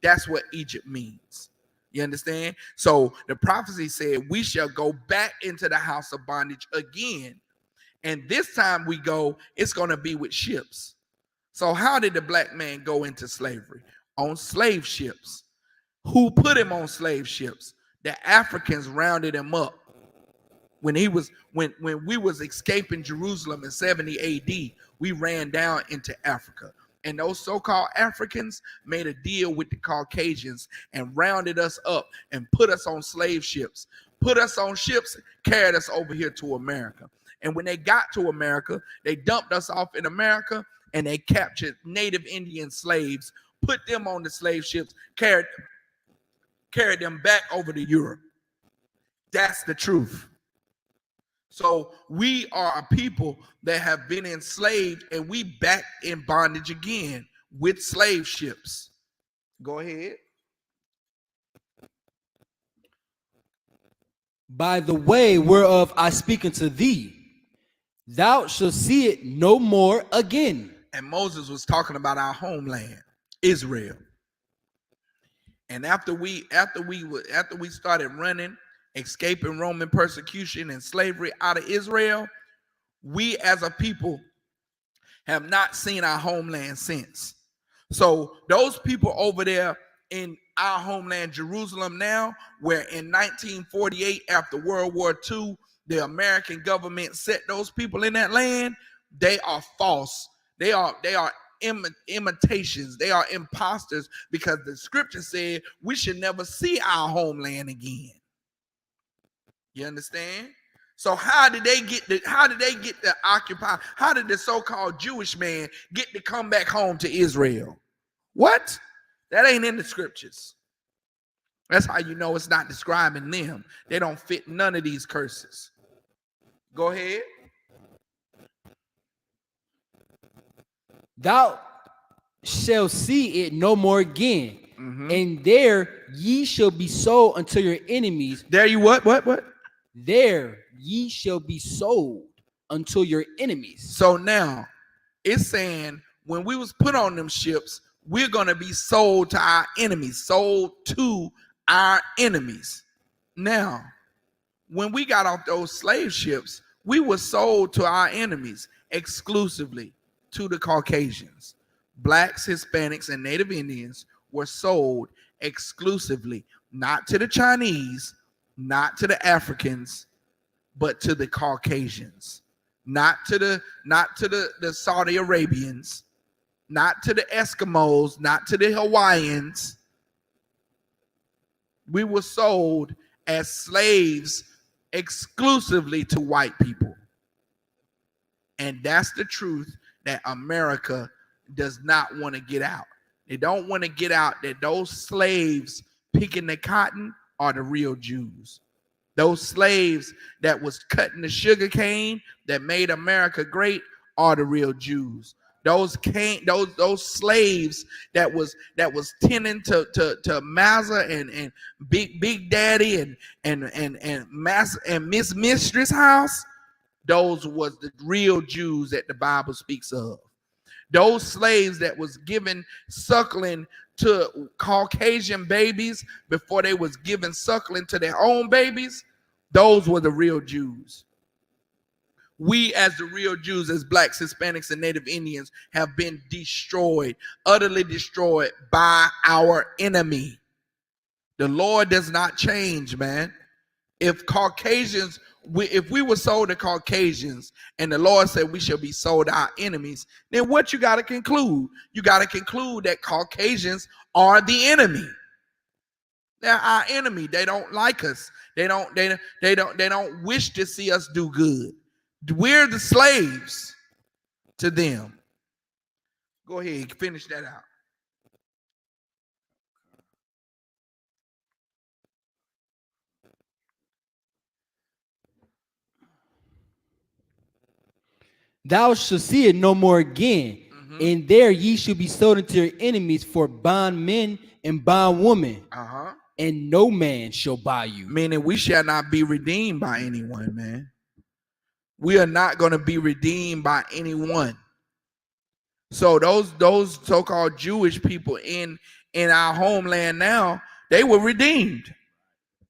That's what Egypt means. You understand? So the prophecy said we shall go back into the house of bondage again. And this time we go, it's going to be with ships. So how did the black man go into slavery? On slave ships. Who put him on slave ships? The Africans rounded him up. When we was escaping Jerusalem in 70 AD, we ran down into Africa. And those so-called Africans made a deal with the Caucasians and rounded us up and put us on slave ships. Put us on ships, carried us over here to America. And when they got to America, they dumped us off in America, and they captured Native Indian slaves, put them on the slave ships, carried them back over to Europe. That's the truth. So we are a people that have been enslaved, and we back in bondage again with slave ships. Go ahead. By the way whereof I speak unto thee, thou shalt see it no more again. And Moses was talking about our homeland, Israel. And after we started running, escaping Roman persecution and slavery out of Israel, we as a people have not seen our homeland since. So those people over there in our homeland, Jerusalem now, where in 1948, after World War II, the American government set those people in that land, they are false. They are imitations. They are imposters, because the scripture said we should never see our homeland again. You understand? So how did they get to occupy? How did the so-called Jewish man get to come back home to Israel? What? That ain't in the scriptures. That's how you know it's not describing them. They don't fit none of these curses. Go ahead. Thou shalt see it no more again. And there ye shall be sold unto your enemies. There you what? There ye shall be sold unto your enemies. So now it's saying when we was put on them ships, we're going to be sold to our enemies, sold to our enemies. Now, when we got off those slave ships, we were sold to our enemies exclusively to the Caucasians. Blacks, Hispanics, and Native Indians were sold exclusively, not to the Chinese, not to the Africans, but to the Caucasians, not to the Saudi Arabians, not to the Eskimos, not to the Hawaiians. We were sold as slaves exclusively to white people. And that's the truth that America does not want to get out. They don't want to get out that those slaves picking the cotton are the real Jews. Those slaves that was cutting the sugar cane that made America great are the real Jews. Those slaves that was tending to Massa and Big Daddy and Miss Mistress house, those was the real Jews that the Bible speaks of. Those slaves that was given suckling to Caucasian babies before they was given suckling to their own babies, those were the real Jews. We as the real Jews, as blacks, Hispanics, and Native Indians, have been destroyed, utterly destroyed by our enemy. The Lord does not change, man. If Caucasians, if we were sold to Caucasians and the Lord said we shall be sold to our enemies, then what you got to conclude? You got to conclude that Caucasians are the enemy. They're our enemy. They don't like us. They don't wish to see us do good. We're the slaves to them. Go ahead, finish that out. Thou shalt see it no more again, and there ye shall be sold unto your enemies for bondmen and bondwomen, and no man shall buy you. Meaning we shall not be redeemed by anyone, man. We are not going to be redeemed by anyone. So those so-called Jewish people in our homeland now, they were redeemed.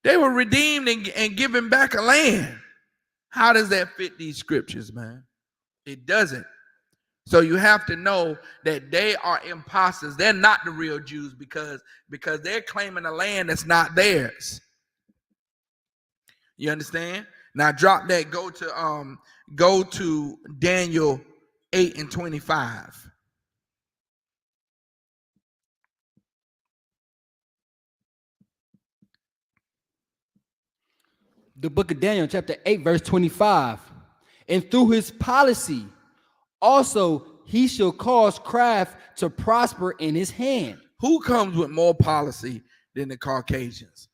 They were redeemed and given back a land. How does that fit these scriptures, man? It doesn't. So you have to know that they are imposters. They're not the real Jews because they're claiming a land that's not theirs. You understand? Now drop that. Go to Daniel 8:25. The book of Daniel, chapter 8, verse 25. And through his policy, also he shall cause craft to prosper in his hand. Who comes with more policy than the Caucasians?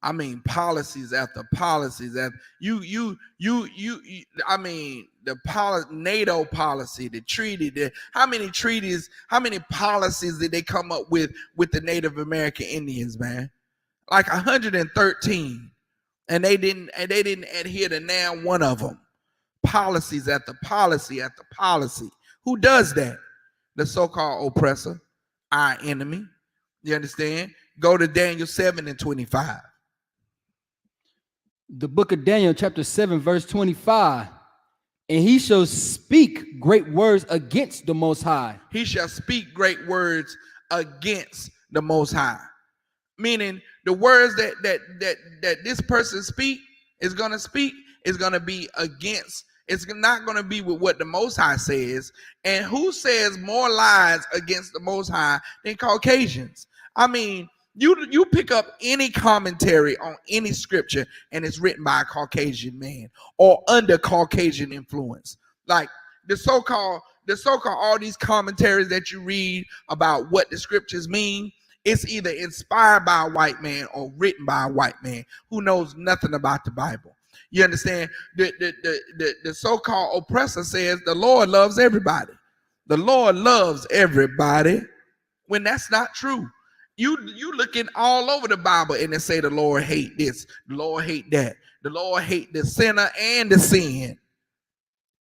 I mean, policies after policies. After I mean, the NATO policy, the treaty. How many treaties? How many policies did they come up with the Native American Indians, man? Like 113, and they didn't adhere to now one of them. Policies after policy after policy. Who does that? The so-called oppressor, our enemy. You understand? Go to Daniel 7:25. The book of Daniel, chapter 7, verse 25. And he shall speak great words against the Most High. He shall speak great words against the Most High. Meaning the words that this person is going to be against. It's not going to be with what the Most High says. And who says more lies against the Most High than Caucasians? I mean, you pick up any commentary on any scripture and it's written by a Caucasian man or under Caucasian influence. Like the so-called all these commentaries that you read about what the scriptures mean, it's either inspired by a white man or written by a white man who knows nothing about the Bible. You understand? The so-called oppressor says the Lord loves everybody. The Lord loves everybody, when that's not true. You looking all over the Bible and they say the Lord hate this, the Lord hate that, the Lord hate the sinner and the sin.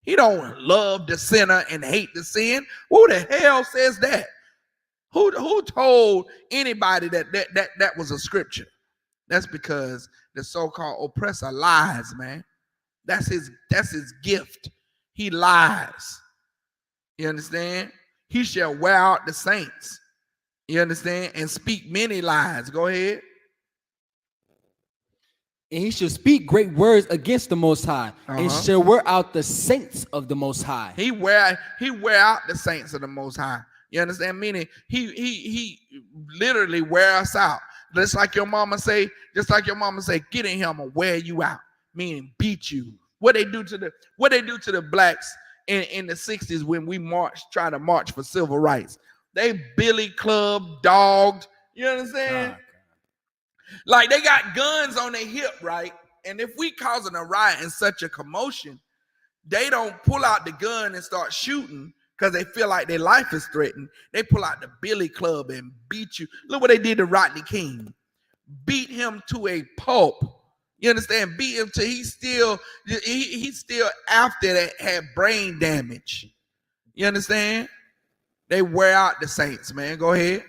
He don't love the sinner and hate the sin. Who the hell says that? Who told anybody that was a scripture? That's because the so-called oppressor lies, man. That's his gift. He lies. You understand? He shall wear out the saints. You understand? And speak many lies. Go ahead. And he shall speak great words against the Most High, and shall wear out the saints of the Most High. He wear out the saints of the Most High. You understand? Meaning he literally wear us out. Just like your mama say, get in here, I'm gonna wear you out. Meaning beat you. What they do to the blacks in the 60s when we try to march for civil rights. They billy club dogged. You understand? God. Like they got guns on their hip, right? And if we causing a riot and such a commotion, they don't pull out the gun and start shooting because they feel like their life is threatened. They pull out the billy club and beat you. Look what they did to Rodney King. Beat him to a pulp. You understand? Beat him till he's still after that had brain damage. You understand? They wear out the saints, man. Go ahead.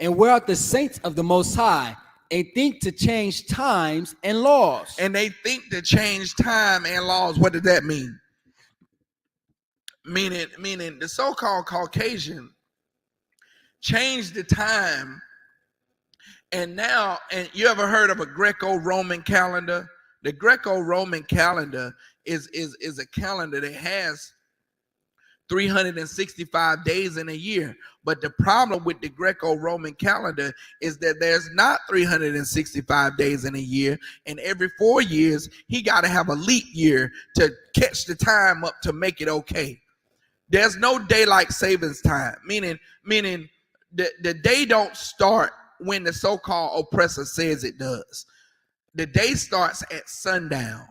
And wear out the saints of the Most High, and think to change times and laws. And they think to change time and laws. What does that mean? Meaning the so-called Caucasian changed the time. And now, and you ever heard of a Greco-Roman calendar? The Greco-Roman calendar is a calendar that has 365 days in a year. But the problem with the Greco-Roman calendar is that there's not 365 days in a year. And every 4 years, he got to have a leap year to catch the time up to make it okay. There's no daylight savings time, meaning the day don't start when the so-called oppressor says it does. The day starts at sundown,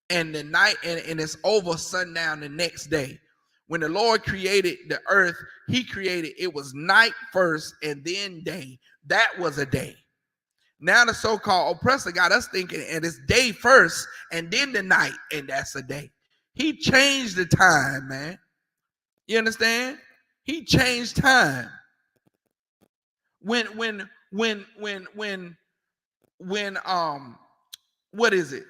and the night and it's over sundown the next day. When the Lord created the earth, he created, it was night first and then day. That was a day. Now the so-called oppressor got us thinking, and it's day first and then the night, and that's a day. He changed the time, man. You understand? He changed time. When what is it?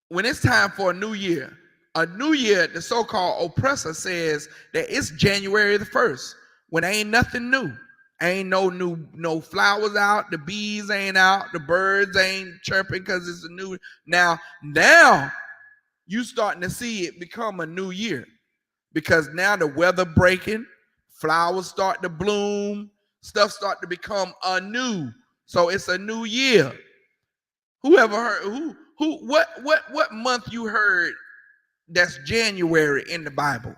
When it's time for a new year, the so-called oppressor says that it's January the 1st, when ain't nothing new. Ain't no flowers out, the bees ain't out, the birds ain't chirping because it's a new. Now you starting to see it become a new year, because now the weather breaking, flowers start to bloom, stuff start to become anew. So it's a new year. Who ever heard what month you heard that's January in the Bible?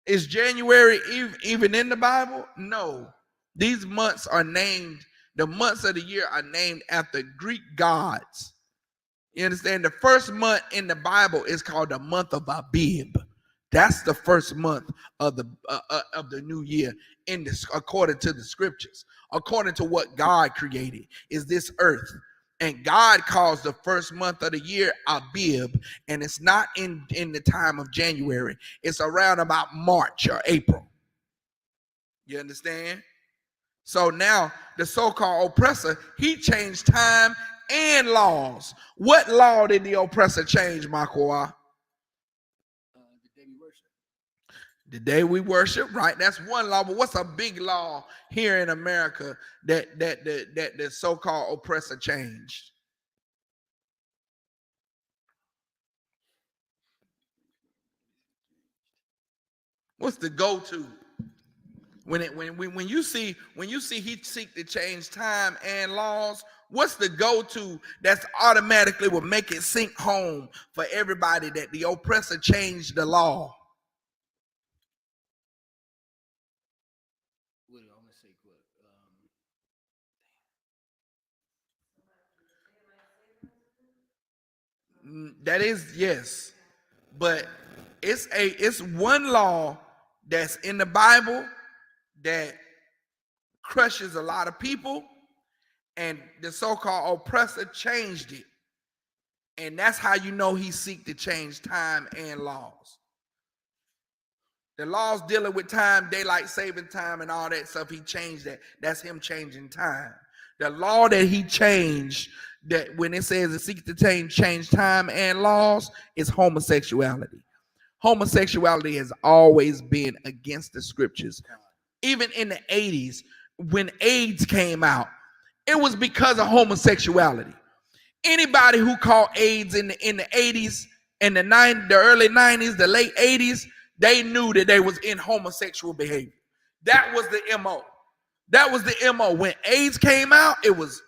Is January even in the Bible? No. These months are named, the months of the year are named after Greek gods. You understand? The first month in the Bible is called the month of Abib. That's the first month of the new year according to the scriptures, according to what God created, is this earth. And God calls the first month of the year Abib, and it's not in the time of January. It's around about March or April. You understand? So now the so-called oppressor, he changed time and laws. What law did the oppressor change, Makwa? The day we worship, right? That's one law. But what's a big law here in America that the so-called oppressor changed? What's the go-to? When you see he seek to change time and laws, what's the go-to that's automatically will make it sink home for everybody that the oppressor changed the law? That is, yes, but it's one law that's in the Bible that crushes a lot of people, and the so-called oppressor changed it, and that's how you know he seek to change time and laws. The laws dealing with time, daylight saving time, and all that stuff, he changed that. That's him changing time. The law that he changed, that when it says it seeks to change time and laws, is homosexuality. Homosexuality has always been against the scriptures. Even in the 80s, when AIDS came out, it was because of homosexuality. Anybody who caught AIDS in the 80s, and the early 90s, the late 80s, they knew that they was in homosexual behavior. That was the MO. That was the MO. When AIDS came out, it was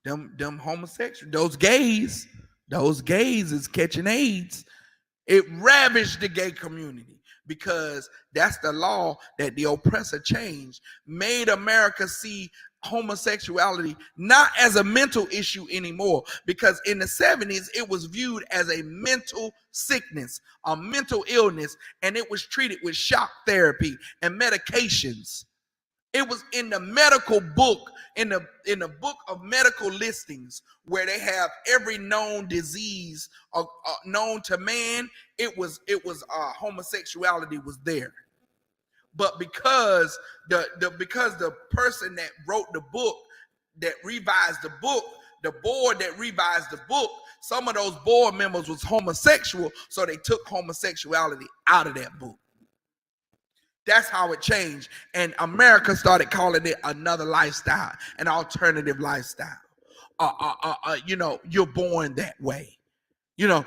them homosexual, those gays is catching AIDS. It ravaged the gay community because that's the law that the oppressor changed, made America see homosexuality not as a mental issue anymore, because in the 70s it was viewed as a mental sickness, a mental illness, and it was treated with shock therapy and medications. It was in the medical book, in the book of medical listings, where they have every known disease known to man. It was homosexuality was there. But because the person that wrote the book, that revised the book, the board that revised the book, some of those board members was homosexual, so they took homosexuality out of that book. That's how it changed. And America started calling it another lifestyle, an alternative lifestyle. You're born that way. You're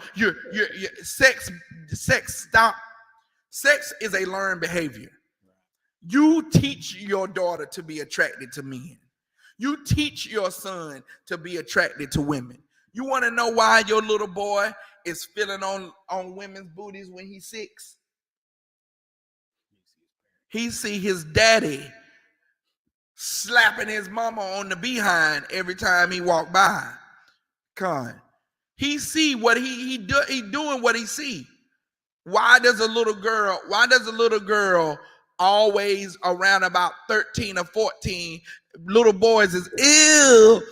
sex stop. Sex is a learned behavior. You teach your daughter to be attracted to men. You teach your son to be attracted to women. You want to know why your little boy is feeling on women's booties when he's 6? He see his daddy slapping his mama on the behind every time he walk by. He see what he doing what he see. Why does a little girl always around about 13 or 14, little boys is ew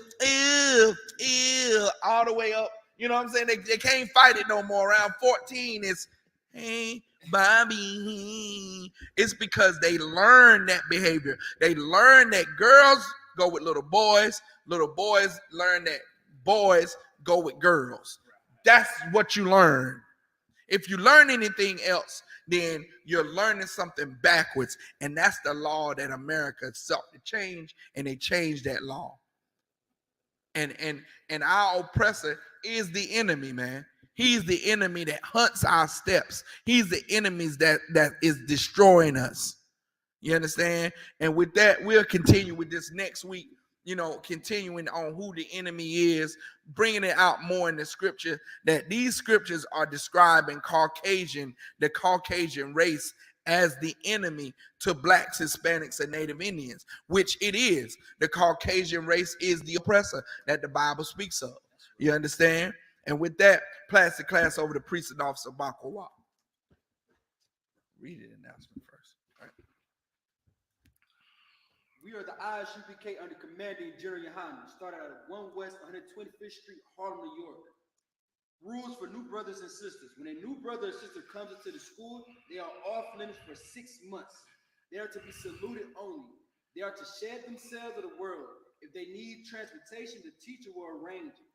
all the way up? You know what I'm saying? They can't fight it no more. Around 14 it's, hey, Bobby. It's because they learn that behavior. They learn that girls go with little boys learn that boys go with girls. That's what you learn. If you learn anything else, then you're learning something backwards. And that's the law that America sought to change, and they changed that law. And our oppressor is the enemy, man. He's the enemy that hunts our steps. He's the enemies that is destroying us. You understand? And with that, we'll continue with this next week, continuing on who the enemy is, bringing it out more in the scripture, that these scriptures are describing the Caucasian race as the enemy to blacks, Hispanics, and Native Indians, which it is. The Caucasian race is the oppressor that the Bible speaks of. You understand? And with that, pass the class over to Priest and Officer Bakawa. Read the announcement first. All right. We are the Isupk under commanding General Yohanan, started at 1 West 125th Street, Harlem, New York. Rules for new brothers and sisters. When a new brother or sister comes into the school, they are off limits for 6 months. They are to be saluted only. They are to shed themselves of the world. If they need transportation, the teacher will arrange it.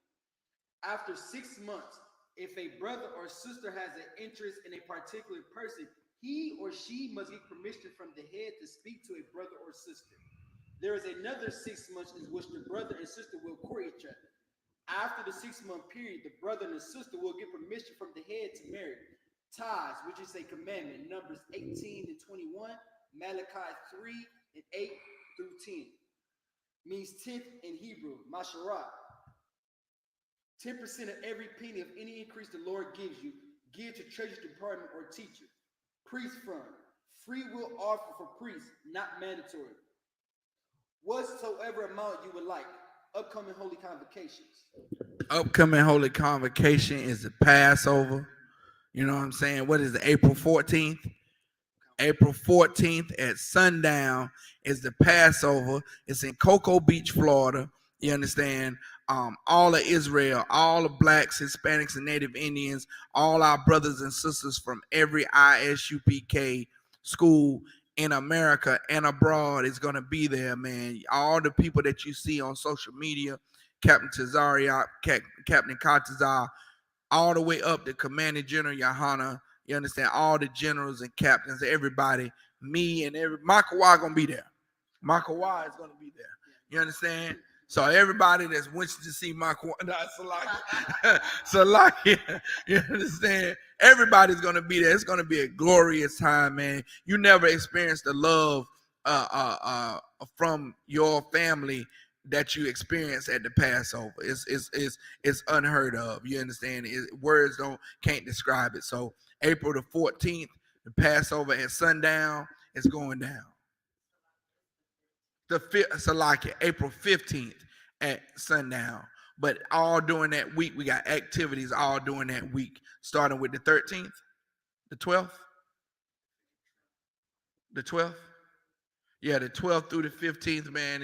After 6 months, if a brother or sister has an interest in a particular person, he or she must get permission from the head to speak to a brother or sister. There is another 6 months in which the brother and sister will court each other. After the 6-month period, the brother and the sister will get permission from the head to marry. Ties, which is a commandment, Numbers 18 to 21, Malachi 3 and 8 through 10. Means 10th in Hebrew, Masharah. 10% of every penny of any increase the Lord gives you, give to Treasury Department or teacher. Priest fund, free will offer for priests, not mandatory. Whatsoever amount you would like. Upcoming holy convocations. Upcoming holy convocation is the Passover. You know what I'm saying? What is it, April 14th? April 14th at sundown is the Passover. It's in Cocoa Beach, Florida. You understand? All of Israel, all the blacks, Hispanics, and Native Indians, all our brothers and sisters from every ISUPK school in America and abroad is going to be there, man. All the people that you see on social media, Captain Tazariak, Captain Katazar, all the way up to Commanding General Yohana. You understand? All the generals and captains, everybody, me and Makawa going to be there. Makawa is going to be there. You understand? So everybody that's wishing to see my Salakia, you understand? Everybody's gonna be there. It's gonna be a glorious time, man. You never experienced the love from your family that you experience at the Passover. It's unheard of. You understand? Words can't describe it. So April the 14th, the Passover at sundown is going down. April 15th at sundown. But all during that week, we got activities all during that week, starting with the 13th, the 12th, the 12th. Yeah, the 12th through the 15th, man.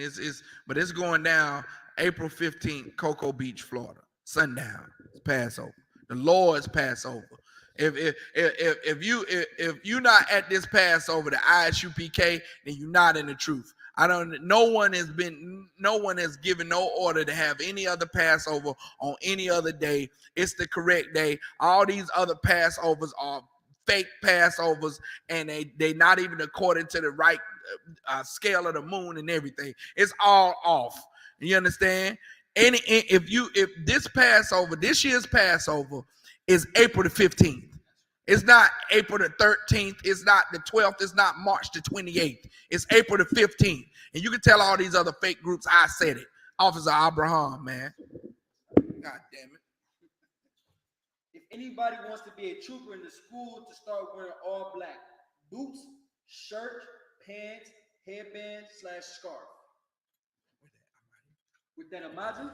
But it's going down April 15th, Cocoa Beach, Florida. Sundown. It's Passover. The Lord's Passover. If you're not at this Passover, the Isupk, then you're not in the truth. No one has given no order to have any other Passover on any other day. It's the correct day. All these other Passovers are fake Passovers, and they not even according to the right scale of the moon and everything. It's all off. You understand? If this year's Passover is April the 15th. It's not April the 13th. It's not the 12th. It's not March the 28th. It's April the 15th. And you can tell all these other fake groups I said it. Officer Abraham, man. God damn it. If anybody wants to be a trooper in the school, to start wearing all black boots, shirt, pants, headband / scarf. With that, imagine.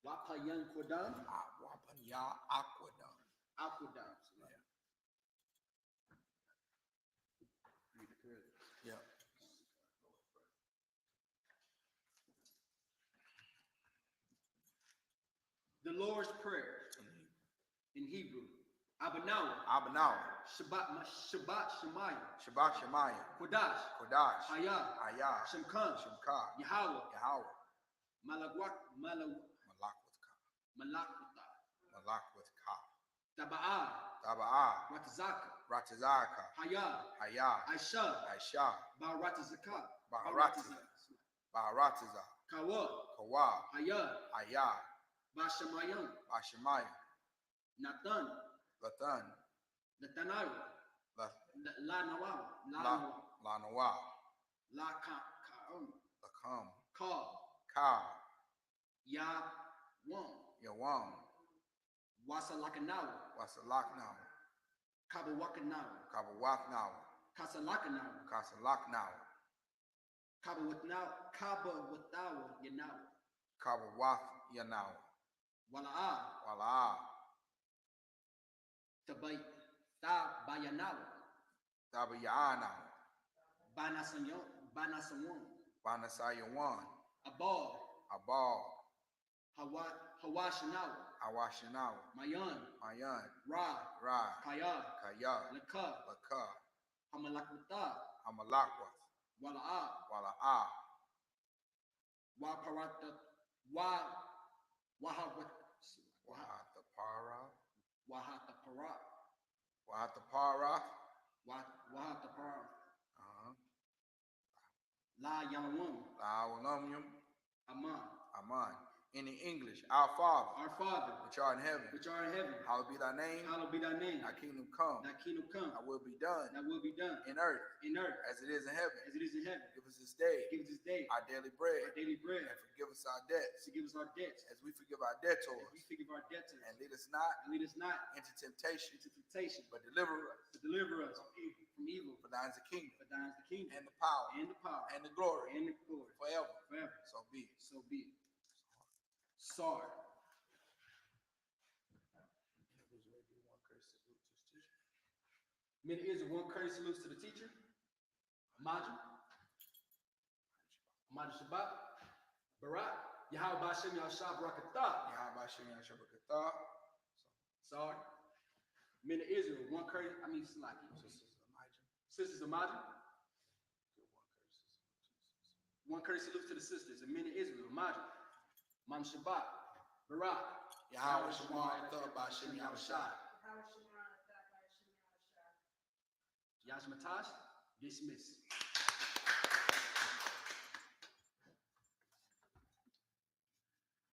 Wapayan Kodam. Aquadam. Yeah. The Lord's Prayer in Hebrew. Abanawa. Shabbat Shemayim. Kodash. Hayah. Shemkan. Yahweh. Malakwata. Taba'ah. Ratazaka. Hayah. Aisha. Baratiza. Kawa. Hayah. Bashamayim. Nathan. Latanayu. Lanawa. Lakam. Ka. Yawam. Wasalakanawa. Kabawaknawa. Kasalaknawa. Kabawatnawa Yanawa. Kabawath Yanawa. Wala'a. Tabayanawa. Banasayawan. Abal. Hawashinawa. Mayan. Ra. Kaya. Laka. Hamalakwa. Wala'a. Wahatapara. La Yalawum. Aman. In English, our Father, which art in heaven, hallowed be thy name. Thy kingdom come. Thy will be done. In earth, as it is in heaven. Give us this day our daily bread. And forgive us our debts, as we forgive our debtors. And lead us not into temptation, but deliver us from evil. For thine is the kingdom, and the power, and the glory, forever. So be it. Sorry. Men is one courtesy salute to the teacher. Amaju Shabbat. Barak. Yahweh Bashem Yahshua Barakatah. Sorry. Men of Israel, one courtesy. Sisters Amaju. One courtesy salute to the sisters. And men of Israel, Amaju. Mam Shabbat, Barak, Yahweh Shemar, Bashem Yahushai. Yashmatash, Dismiss.